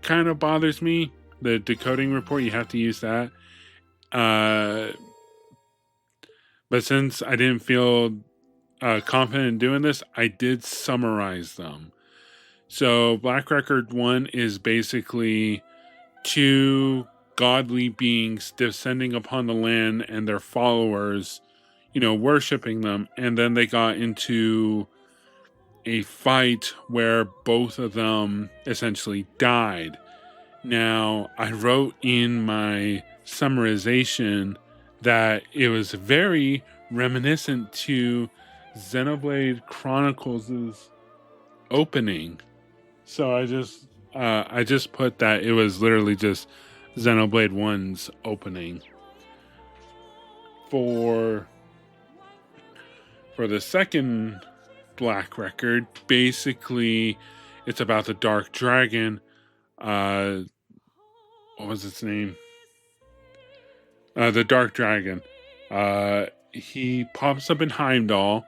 kind of bothers me. The decoding report, you have to use that. But since I didn't feel confident in doing this, I did summarize them. So Black Record 1 is basically two godly beings descending upon the land and their followers, worshiping them. And then they got into a fight where both of them essentially died. Now, I wrote in my summarization that it was very reminiscent to Xenoblade Chronicles' opening. So I just put that it was literally just Xenoblade 1's opening. For the second Black Record, basically it's about the Dark Dragon. What was its name? The Dark Dragon. He pops up in Heimdall,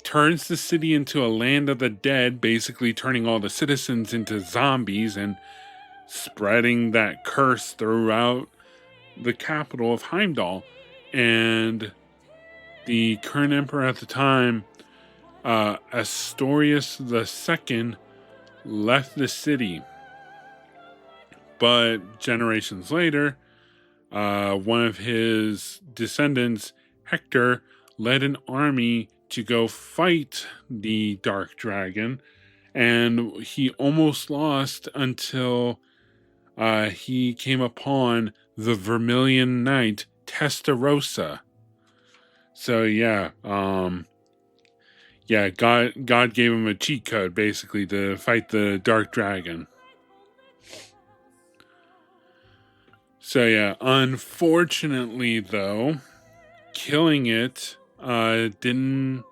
turns the city into a land of the dead, basically turning all the citizens into zombies and spreading that curse throughout the capital of Heimdall. And the current emperor at the time, Astorius II, left the city. But generations later, one of his descendants, Hector, led an army to go fight the Dark Dragon, and he almost lost until he came upon the Vermilion Knight, Testarossa. So God gave him a cheat code basically to fight the Dark Dragon. So yeah, unfortunately though, killing it didn't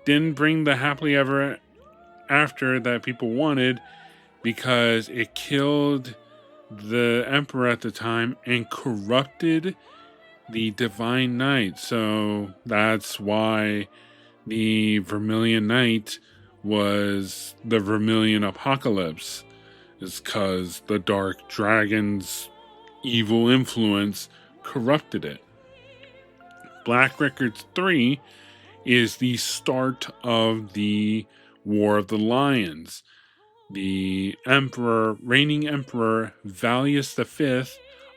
bring the happily ever after that people wanted, because it killed the emperor at the time and corrupted the Divine Knight. So that's why the Vermilion Knight was the Vermilion Apocalypse, is because the Dark Dragon's evil influence corrupted it. Black Records 3 is the start of the War of the Lions. The reigning emperor Valius V,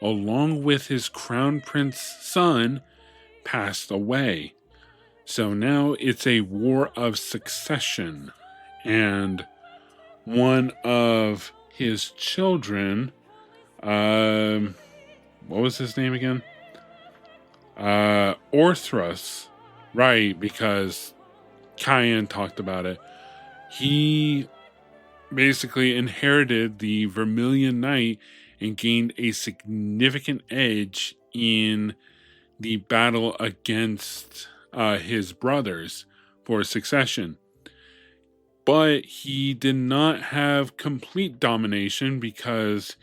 along with his crown prince son, passed away. So now it's a war of succession, and one of his children, what was his name again? Orthrus, right, because Cayenne talked about it. He basically inherited the Vermilion Knight and gained a significant edge in the battle against his brothers for succession. But he did not have complete domination, because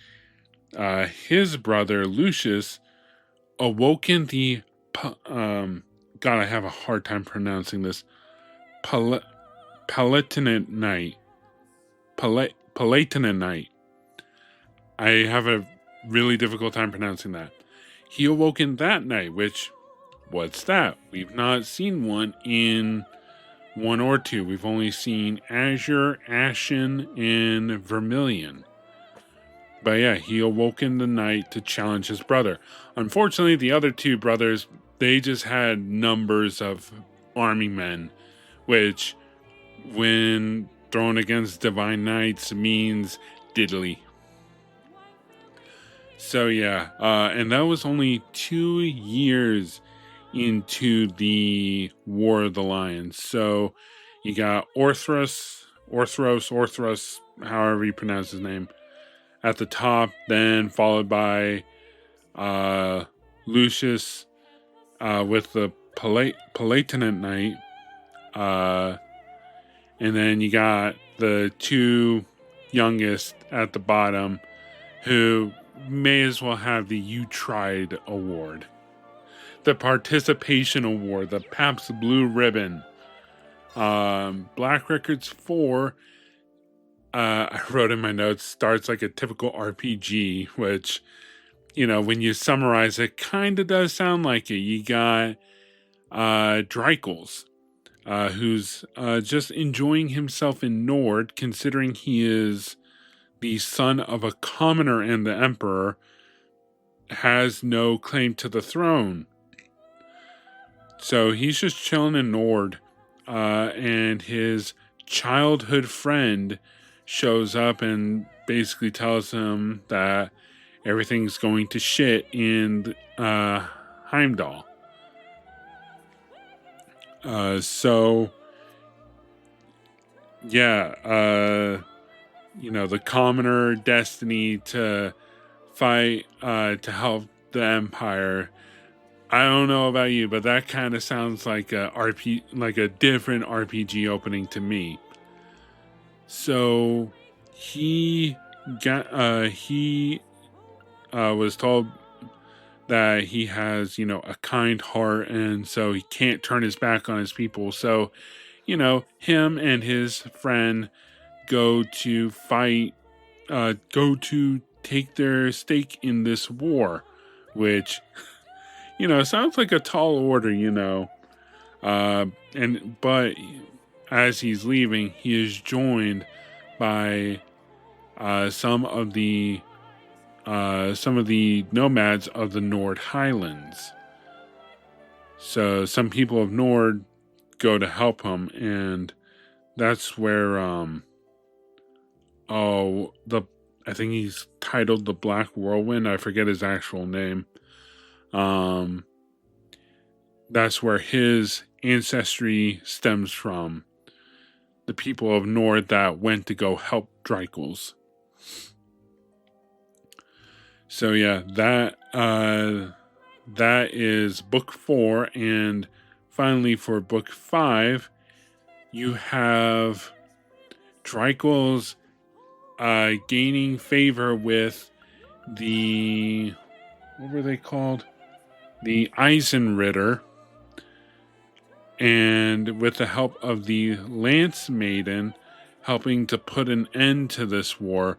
his brother Lucius awoken the God, I have a hard time pronouncing this, Palatinate Knight. Palatinate Knight. I have a really difficult time pronouncing that. He awoken that night, which, what's that? We've not seen one in 1 or 2. We've only seen Azure, Ashen, and Vermilion. But yeah, he awoken the night to challenge his brother. Unfortunately, the other 2 brothers, they just had numbers of army men, which, when thrown against Divine Knights, means diddly. So yeah, and that was only 2 years into the War of the Lions. So you got Orthrus, however you pronounce his name, at the top, then followed by Lucius with the Palatinate Knight, and then you got the 2 youngest at the bottom who may as well have the You Tried award. The Participation Award, the Pabst Blue Ribbon. Black Records 4, I wrote in my notes, starts like a typical RPG, which, you know, when you summarize it, kind of does sound like it. You got Dreichels, who's just enjoying himself in Nord, considering he is the son of a commoner and the emperor, has no claim to the throne. So he's just chilling in Nord, and his childhood friend shows up and basically tells him that everything's going to shit in Heimdall. So, yeah, you know, the commoner destiny to fight to help the Empire. I don't know about you, but that kind of sounds like like a different RPG opening to me. So he was told that he has, you know, a kind heart, and so he can't turn his back on his people. So, you know, him and his friend go to fight, go to take their stake in this war, which, you know, sounds like a tall order, you know. But as he's leaving, he is joined by some of the nomads of the Nord Highlands. So some people of Nord go to help him, and that's where I think he's titled the Black Whirlwind. I forget his actual name. That's where his ancestry stems from. The people of Nord that went to go help Dreichels. So yeah, that is book 4, and finally for book 5, you have Dreichels gaining favor with what were they called? The Eisenritter, and with the help of the Lance Maiden, helping to put an end to this war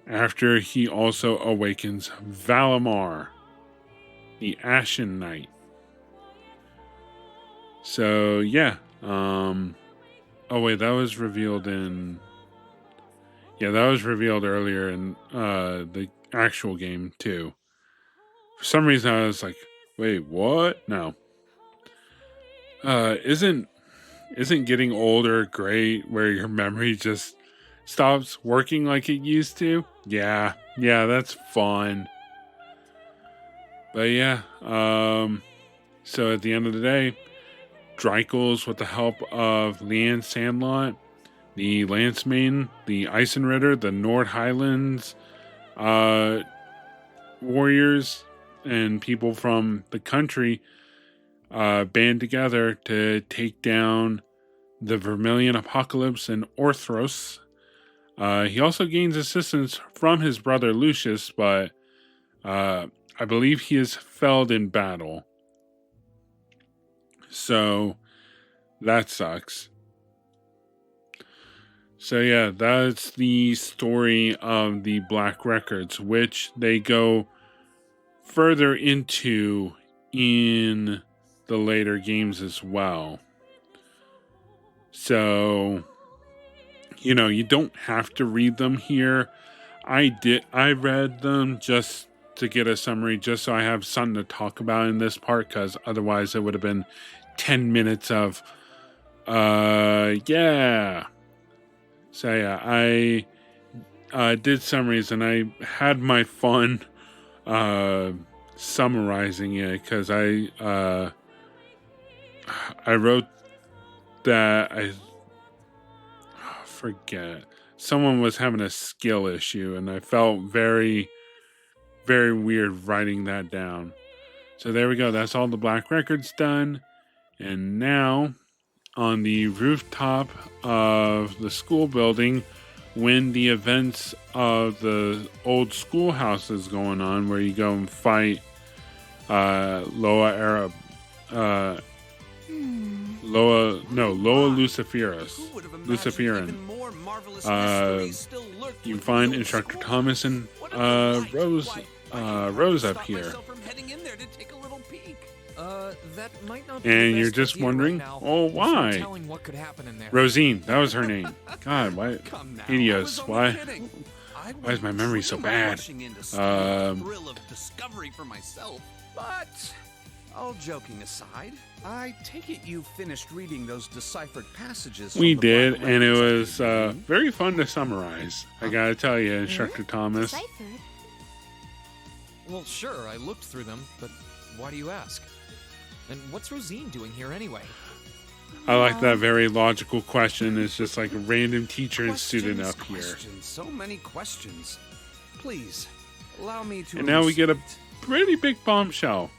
after he also awakens Valimar, the Ashen Knight. So yeah, oh wait, that was revealed earlier in the actual game too. For some reason I was like, wait, what? No. Isn't getting older great where your memory just stops working like it used to? Yeah, that's fun. But yeah, so at the end of the day, Dreichels, with the help of Leanne Sandlot, the Lance Maiden, the Eisenritter, the Nord Highlands warriors, and people from the country band together to take down the Vermilion Apocalypse and Orthros. He also gains assistance from his brother Lucius, but I believe he is felled in battle. So that sucks. So yeah, that's the story of the Black Records, which they go further into in the later games as well. So, you know, you don't have to read them here. I read them just to get a summary, just so I have something to talk about in this part, because otherwise it would have been 10 minutes of yeah. So yeah, I did summaries, and I had my fun summarizing it, because I wrote that I forget, someone was having a skill issue, and I felt very, very weird writing that down. So there we go. That's all the Black Records done. And now, on the rooftop of the school building, when the events of the old schoolhouse is going on, where you go and fight Loa Arab, Loa Luciferus, Who would have imagined Luciferin. even more marvelous Uh, mysteries still lurked You within find the Instructor ocean? Thomas and What am I like? Rose, Why, I Rose couldn't up stop here, myself from heading in there to take a little peek. That might not be and the you're best just idea wondering, right now. oh, There's no why? telling what could happen in there. Rosine, that was her name. God, why? Come now, Idios, I was only why? kidding. I Why is my wouldn't memory so dream of bad? rushing in to start the Um, thrill of discovery for myself. But, all joking aside, I take it you finished reading those deciphered passages. We from the did, Bible and it records was I gave you? very fun to summarize. I gotta tell you, Instructor Thomas. Deciphered? Well, sure, I looked through them, but why do you ask? And what's Rosine doing here anyway? I like that very logical question. It's just like a random teacher and student up here. Questions, so many questions. Please, allow me to. And now we get a elucidate. pretty big bombshell.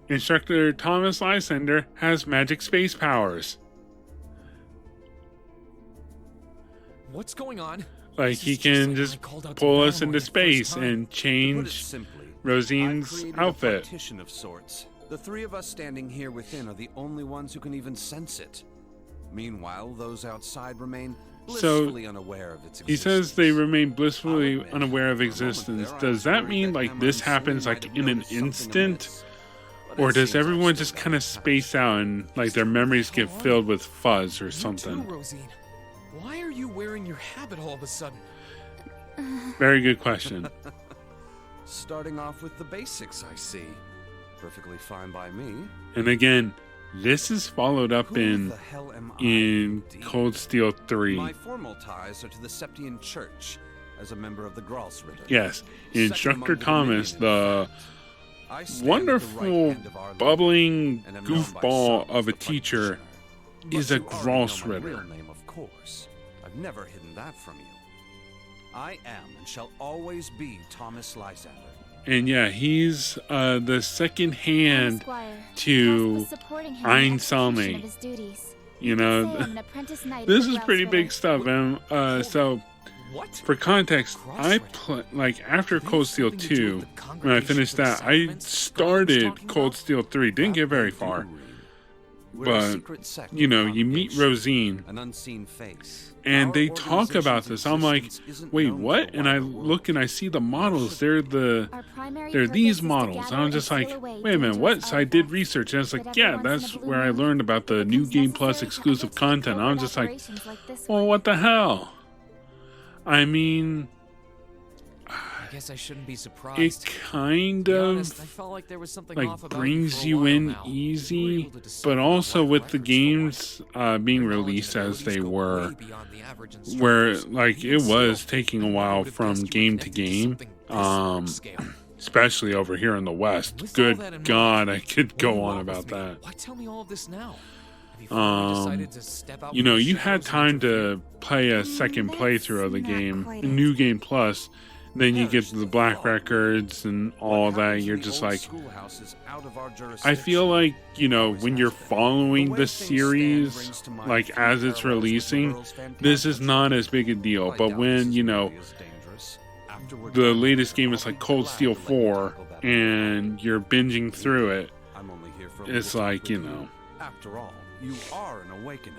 Instructor Thomas Lysander has magic space powers. What's going on? Like This he is just can like just when I called out to pull us Valinor into the first space time. and To put it change simply, I Rosine's created outfit. a partition of sorts. The three of us standing here within are the only ones who can even sense it. Meanwhile, those outside remain So, blissfully unaware of its existence. He says they remain blissfully I'll admit, unaware of for a moment existence. there, I Does was that worried mean that like Emma this and Celine happens might like have in an noticed something instant? amiss, but Or it does seems I've everyone still just got kind of it covered. space out and like their memories get filled with fuzz or You something? too, Rosine. Why are you wearing your habit all of a sudden? Very good question. Starting off with the basics, I see. Perfectly fine by me. And again, this is followed up Who in the hell am I, in indeed? Cold Steel 3. My formal ties are to the Septian Church as a member of the Gralsritter. Yes, Second Instructor among the Thomas, Dominion, in the fact. I stand at the right wonderful, hand of our Lord, bubbling and am known by goofball some of a the teacher, practitioner. is But a you already know my Gralsritter. real name, of course. I've never hidden that from you. I am and shall always be Thomas Lysander. and yeah, he's the second hand Esquire, to tasked with supporting him in Ein the execution Salme. of his duties. You Say know, I'm an apprentice knight of this the is pretty Gralsritter. big stuff. And so What? for context, I Gralsritter? like after Do they Cold have Steel something to do 2, with the when I Congregation finished for the that, I Sacraments Scarlet was started talking Cold about? Steel 3. Didn't get very far. But, you know, you meet Rosine, an unseen face. and Our they talk about organization's this. I'm like, existence isn't wait, known to what? the And I wider world. look and I see the models. They're Our primary they're purpose these is to models. And gather I'm and just steal like, away wait a minute, dangerous what? So I did artifacts research, and it's like, that yeah, every once that's in a blue where I moon learned about the it New becomes Game Plus necessary to exclusive undertake content. I'm covert just like, operations like this well, one. what the hell? I mean, I guess I shouldn't be it surprised. kind To be of honest, I felt like there was something like off about brings for a you while in now. You were easy, able to decipher but also what with the records for games being Your knowledge released and as they abilities go were, way beyond the average where instructor's. like Even it was still, taking a I while would have from guessed you were game to connected game, something this large scale. especially over here in the West. With all Good that in mind, God, I could what do you go on want with about me? that. Why tell me all of this now? Have you finally decided to step out You from know, the you had shadows and time interfere? to play a second That's playthrough of the not game, quite New it. Game Plus. Then you get to the Black Perish the Records and What all that. happens You're in the just old like, schoolhouse is out of our I jurisdiction. feel like, you know, Always when has you're been. following The way the things stand series, brings to mind like few as it's parallels with the releasing, world's this is fantastic. not as big a deal. I But doubt when, this you is know, really as dangerous. After we're the done latest here, game I'll is like be Cold glad Steel to let you 4, tackle that and you're binging through it, I'm only here for a it's little talk like, with you know. After all, you are an awakener.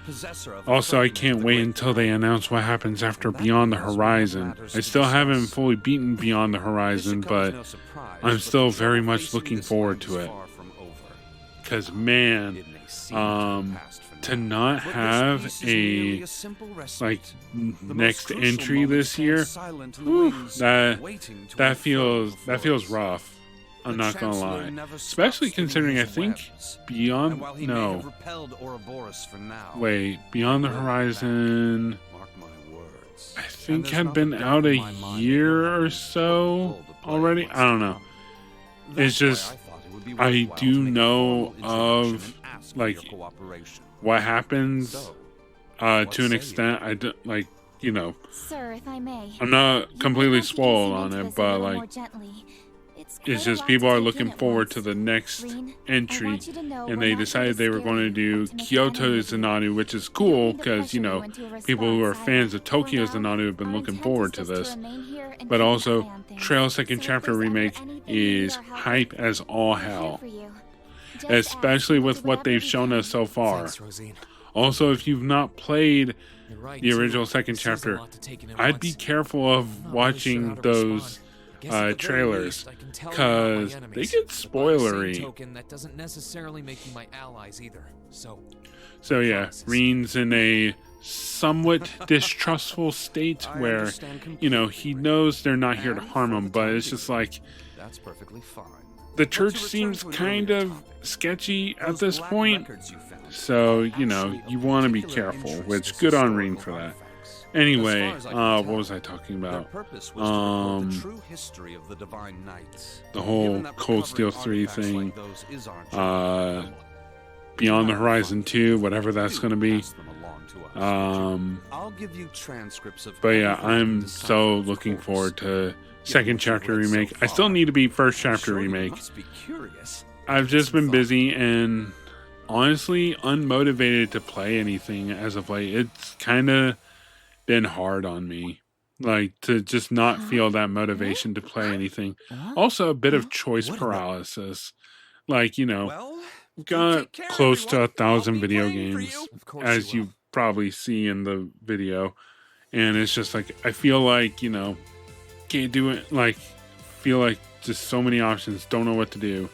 Possessor of Also, I fragment of can't the wait great until they mind. announce what happens after And that Beyond the is what Horizon. matters I to still haven't discuss. fully beaten Beyond the This Horizon, should come as but no surprise, I'm but still the very trouble much facing looking this forward land to is it. far from over. because man, It may seem to have passed for to now, not but this have peace is merely a simple respite. like The most next crucial entry moment this stands year, silent in the whew, wings, that waiting to that unfurl feels before us. rough. I'm The not gonna Chancellor lie, never stops especially spinning considering I his think webs. And Beyond while he may have no repelled Ouroboros for now, wait Beyond the will be Horizon. back. Mark my words. I And think there's had not been doubt out in a my mind that year you'll or have so role to play already. in what's I don't to know. come. It's That's why just I thought it would be I worthwhile do to make a know formal introduction of, and ask for like, your cooperation. what happens So, to what an say extent. I do, like, you know, Sir, if I may. I'm not you completely might want to spoiled ease on into it, this a but little more like gently. it's just people are looking forward to the next entry, and they decided they were going to do Kyoto Zanadu, which is cool because, you know, people who are fans of Tokyo Zanadu have been looking forward to this. But also, Trail Second Chapter Remake is hype as all hell, especially with what they've shown us so far. Thanks, Rosine. Also, if you've not played You're right, the too. original second This is a chapter, lot to take in at I'd once. be careful of I'm not really sure watching how to those respond. Guess at the very trailers, least, I can tell you're not my 'cause they enemies. get But by the same spoilery. token, that doesn't necessarily make you my allies either. So yeah, Reen's in a somewhat distrustful state I where, understand you know, completely. he knows they're not here to And harm for him, the but time it's just being, like That's perfectly fine. the Let's church return seems to an kind earlier of topic. sketchy at Those this black point. records you found So, are you know, actually you of want to be particular careful, interest which as good on historical Reen for that. artifacts. Anyway, As far as I can what tell, was I talking Their about? purpose was to record the Um, true history of the Divine Knights. The whole Given that Cold Steel recovering 3 artifacts thing, like those is our job, Beyond the now Horizon find 2, it. whatever that's Do going to be. pass them along to us. I'll give you transcripts of But yeah, everything you I'm decipher, so of looking course. forward to Given second what you've chapter read so remake. I still far, need to be first I'm chapter sure you remake. must be curious. I've just been busy and honestly unmotivated to play anything as of late. It's kind of been hard on me, like to just not feel that motivation to play anything. Also, a bit of choice paralysis. Like, you know, Well, I've got take care, close to everyone. 1,000 I'll be video praying for games, you. Of course as you you will. probably see in the video. And it's just like, I feel like, you know, can't do it. Like, feel like just so many options, don't know what to do.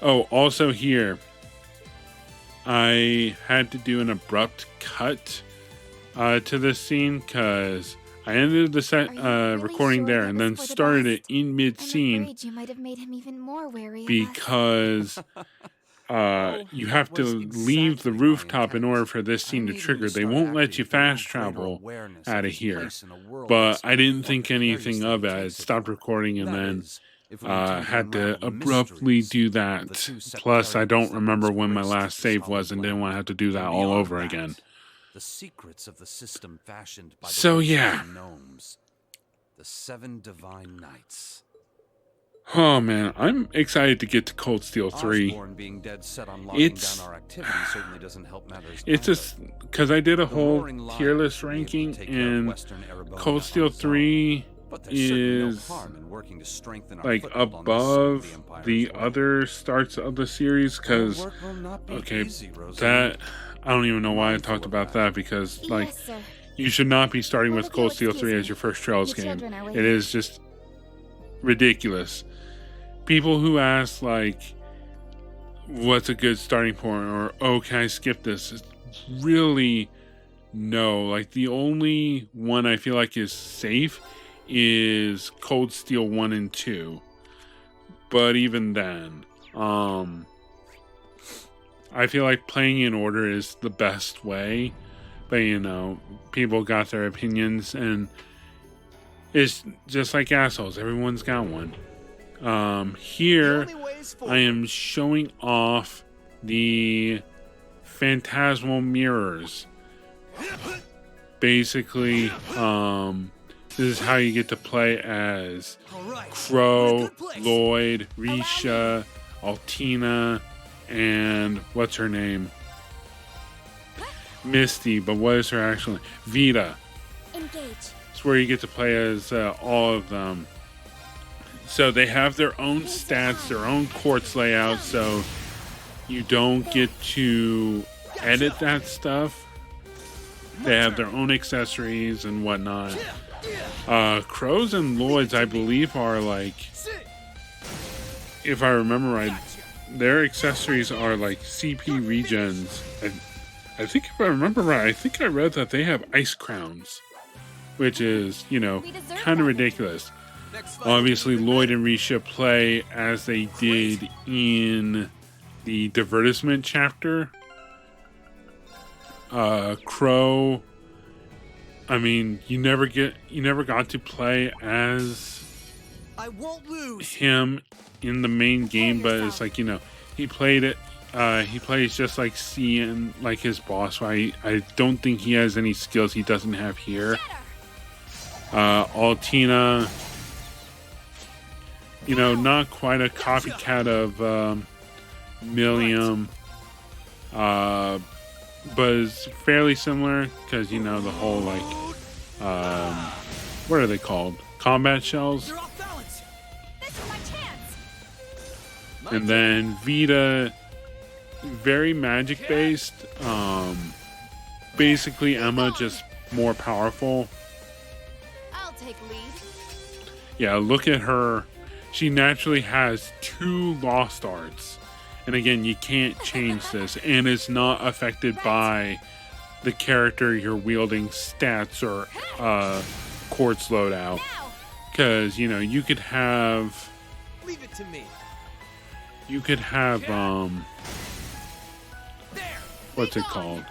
Oh, also here, I had to do an abrupt cut to this scene because I ended the set recording there and then started it in mid-scene You might have made him even more wary of us. because you have to leave the rooftop in order for this scene to trigger. They won't let you fast travel out of here. But I didn't think anything of it. I stopped recording and then had to abruptly do that. Plus, I don't remember when my last save was and didn't want to have to do that all over again. The secrets of the system fashioned by the So, wizards yeah. and gnomes. The 7 Divine Knights. Oh man, I'm excited to get to Cold Steel 3. Osborne being dead set on locking It's down our activity certainly doesn't help matters. it's either. just because I did a The whole Roaring Lion tier list will be able to ranking take care of and Western Erebone Cold on Steel its own. 3 But there's certainly no is harm in working to strengthen our like foothold on this side of above the Empire's the way. other starts of the series Our because work will not be okay, easy, Rosine. that I don't even know why I Mindful talked of about that because like Yes, sir. you should not be starting Well, with if Cold you'll Steel excuse 3 as me, your first Trails the game. children are It waiting. is just ridiculous. People who ask like what's a good starting point or oh can I skip this? It's really no. Like the only one I feel like is safe is Cold Steel 1 and 2. But even then, I feel like playing in order is the best way. But you know, people got their opinions and it's just like assholes. Everyone's got one. Here I am showing off the phantasmal mirrors. Basically, this is how you get to play as Crow, Lloyd, Risha, Altina, and what's her name? Misty, but what is her actual name? Vita. Engage. It's where you get to play as all of them. So they have their own stats, their own quartz layout, so you don't get to edit that stuff. They have their own accessories and whatnot. Crows and Lloyds, I believe, are like, if I remember right, their accessories are like CP regens. I think if I remember right, I think I read that they have ice crowns, which is, you know, kind of ridiculous. Obviously, Lloyd and Risha play as they did in the divertisement chapter. Crow, I mean, you never got to play as I won't lose. him in the main game, but it's like, you know, he played it. He plays just like Cian, like his boss. So I don't think he has any skills he doesn't have here. Altina you know, not quite a copycat of Millium, but it's fairly similar because, you know, the whole like what are they called? Combat shells. You're off balance. This is my chance. And then Vita, very magic based. Basically Emma just more powerful. I'll take lead. Yeah, look at her. She naturally has 2 lost arts. And again, you can't change this. And it's not affected by the character you're wielding stats or quartz loadout. Because, you know, you could have... Leave it to me. You could have, what's it called?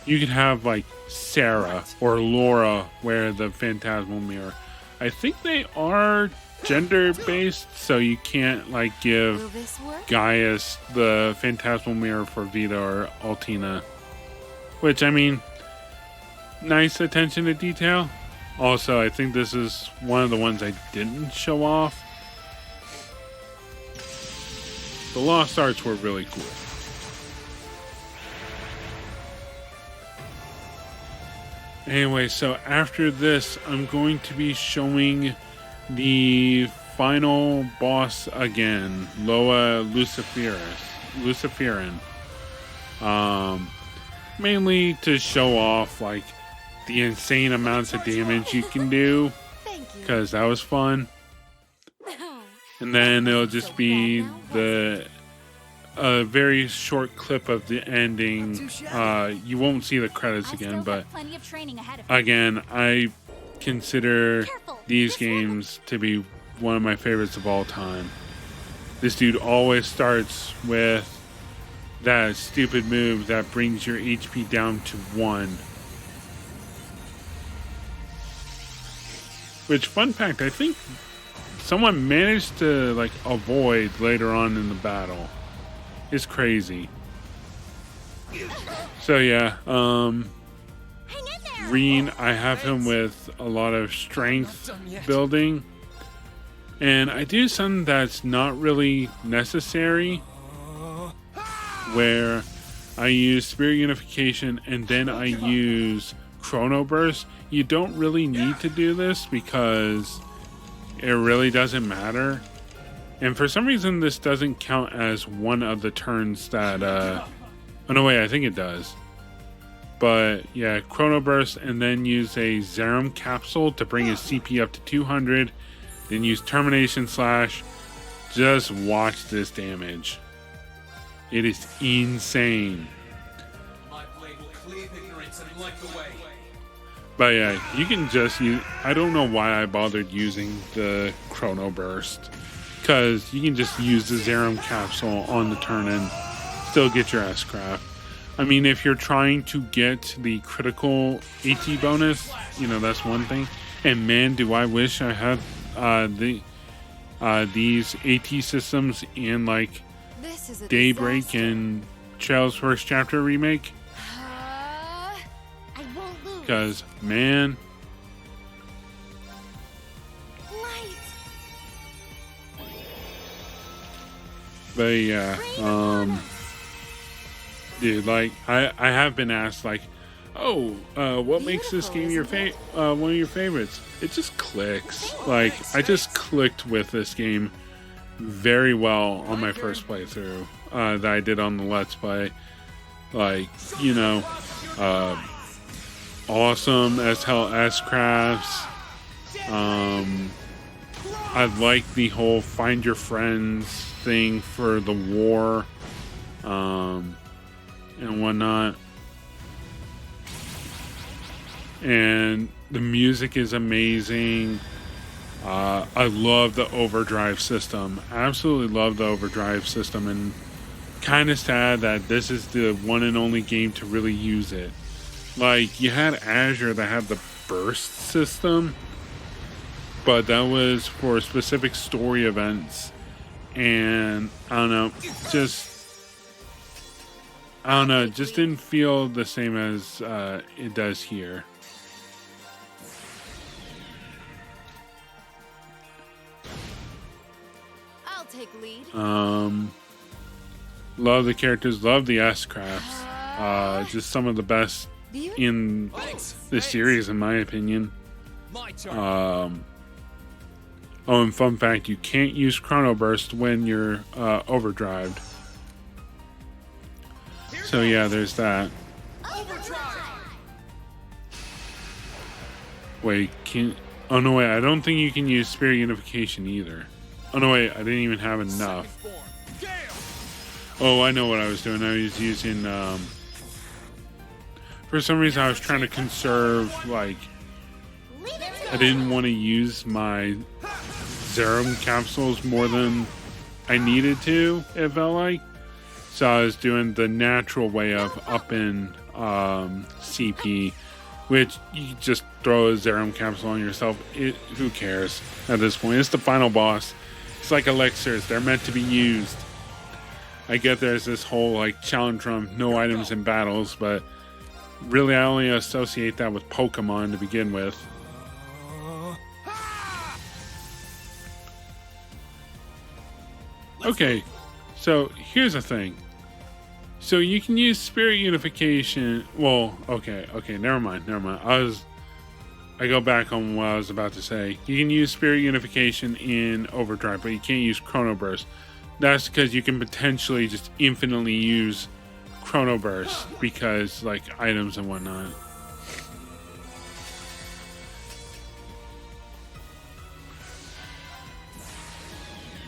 You could have, like, Sarah or Laura wear the Phantasmal Mirror. I think they are gender-based, so you can't, like, give Will this work? Gaius the Phantasmal Mirror for Vita or Altina. Which, I mean, nice attention to detail. Also, I think this is one of the ones I didn't show off. The Lost Arts were really cool. Anyway, so after this, I'm going to be showing the final boss again, Loa Luciferin. Mainly to show off like the insane amounts of damage you can do, because that was fun. And then it'll just be a very short clip of the ending. You won't see the credits again, but again, I consider these games to be one of my favorites of all time. This dude always starts with that stupid move that brings your HP down to 1. Which, fun fact, I think someone managed to like avoid later on in the battle. It's crazy. So yeah, Reen, I have him with a lot of strength building, and I do something that's not really necessary, where I use Spirit Unification and then I use Chrono Burst. You don't really need to do this because it really doesn't matter. And for some reason, this doesn't count as one of the turns that, oh no, wait, I think it does. But yeah, Chrono Burst and then use a Zerum Capsule to bring his CP up to 200. Then use Termination Slash. Just watch this damage. It is insane. But yeah, you can just use... I don't know why I bothered using the Chrono Burst. Because you can just use the Zerum Capsule on the turn and still get your S-Craft. I mean, if you're trying to get the critical AT bonus, you know, that's one thing. And man, do I wish I had these AT systems in, like, Daybreak and Trails First Chapter Remake. Because, man... But yeah, dude, like, I have been asked, like, oh, what makes this game your one of your favorites? It just clicks. Like, I just clicked with this game very well on my first playthrough that I did on the Let's Play. Like, you know, awesome as hell S-Crafts. I like the whole find your friends thing for the war and whatnot, and the music is amazing. I love the overdrive system, absolutely love the overdrive system, and kind of sad that this is the one and only game to really use it. Like, you had Azure that had the burst system, but that was for specific story events. And I don't know, just didn't feel the same as it does here. take lead. Love the characters, love the S-Crafts. Just some of the best in the series, in my opinion. Oh, and fun fact, you can't use Chrono Burst when you're overdrived. So yeah, there's that. Wait, oh no, wait, I don't think you can use Spirit Unification either. Oh no, wait, I didn't even have enough. Oh, I know what I was doing. I was using, for some reason I was trying to conserve, like, I didn't want to use my Zerum capsules more than I needed to, it felt like. So I was doing the natural way of upping CP, which you just throw a Zerum capsule on yourself. Who cares at this point? It's the final boss. It's like elixirs. They're meant to be used. I get there's this whole like challenge from no items in battles, but really I only associate that with Pokemon to begin with. Okay, so here's the thing. So you can use Spirit Unification. Well, okay, never mind. I go back on what I was about to say. You can use Spirit Unification in Overdrive, but you can't use Chrono Burst. That's because you can potentially just infinitely use Chrono Burst because, like, items and whatnot.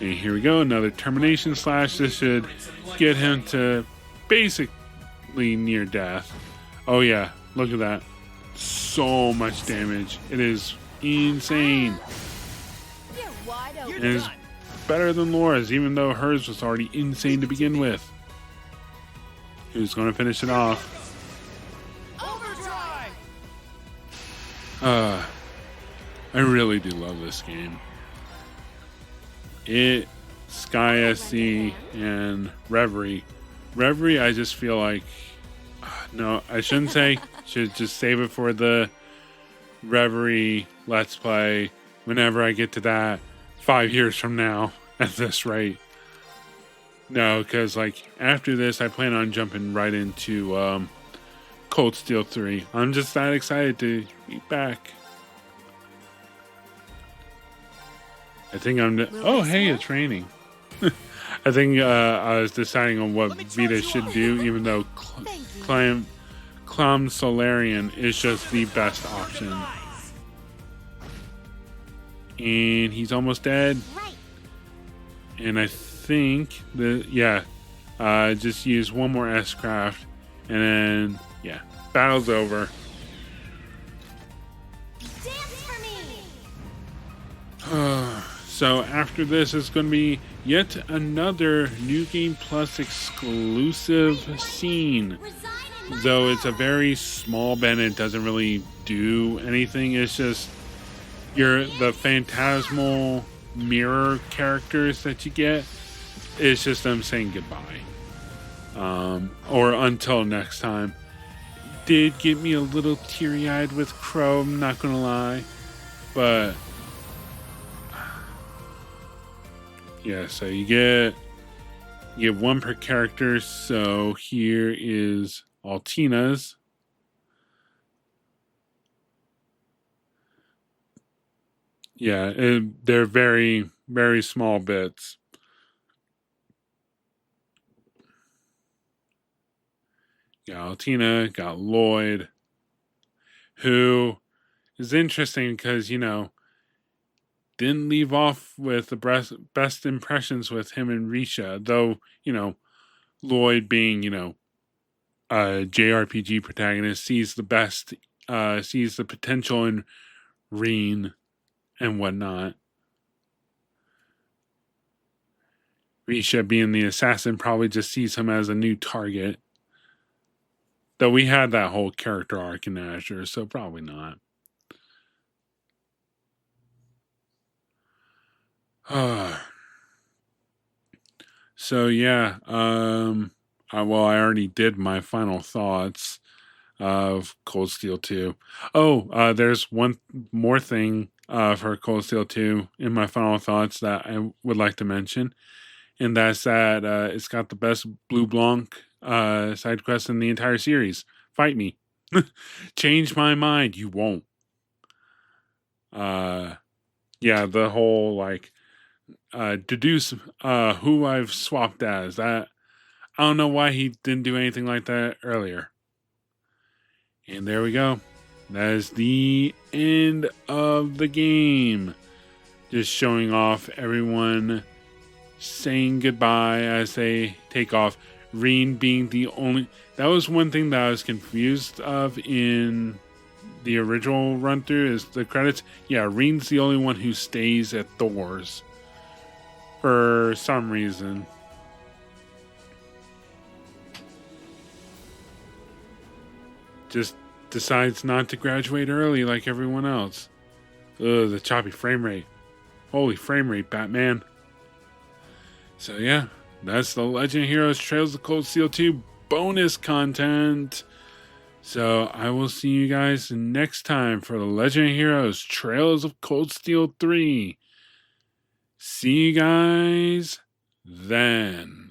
And here we go, another Termination Slash. This should get him to basically near death. Oh yeah, look at that. So much damage. It is insane. It is better than Laura's, even though hers was already insane to begin with. Who's going to finish it off? I really do love this game. Sky SC and Reverie. Reverie, I just feel like... No, I shouldn't say. Should just save it for the Reverie Let's Play whenever I get to that 5 years from now at this rate. No, because like after this, I plan on jumping right into Cold Steel 3. I'm just that excited to be back. I think oh, hey, it's raining. I think I was deciding on what Vita should do, even though Clam Solarian is just the best option. And he's almost dead. And I think that, yeah, just use one more S-Craft, and then, yeah, battle's over. So after this is going to be yet another New Game Plus exclusive scene. Though it's a very small bit, it doesn't really do anything. It's just the phantasmal mirror characters that you get. It's just them saying goodbye. Or until next time. Did get me a little teary-eyed with Crow, I'm not gonna lie. But yeah, so you get one per character. So here is Altina's. Yeah, they're very, very small bits. Got Altina, got Lloyd, who is interesting because, you know, didn't leave off with the best impressions with him and Risha, though, you know, Lloyd being, you know, a JRPG protagonist, sees the potential in Reen and whatnot. Risha, being the assassin, probably just sees him as a new target. Though we had that whole character arc in Azure, so probably not. So yeah, well, I already did my final thoughts of Cold Steel 2. Oh, there's one more thing for Cold Steel 2 in my final thoughts that I would like to mention. And that's that it's got the best Blue Blanc side quest in the entire series. Fight me. Change my mind. You won't. Yeah, the whole like deduce who I've swapped as. That I don't know why he didn't do anything like that earlier. And there we go. That is the end of the game. Just showing off everyone saying goodbye as they take off. Rean being the only... That was one thing that I was confused of in the original run-through is the credits. Yeah, Rean's the only one who stays at Thor's for some reason. Just decides not to graduate early like everyone else. Ugh, the choppy frame rate. Holy frame rate, Batman. So yeah, that's the Legend of Heroes Trails of Cold Steel 2 bonus content. So I will see you guys next time for the Legend of Heroes Trails of Cold Steel 3. See you guys then.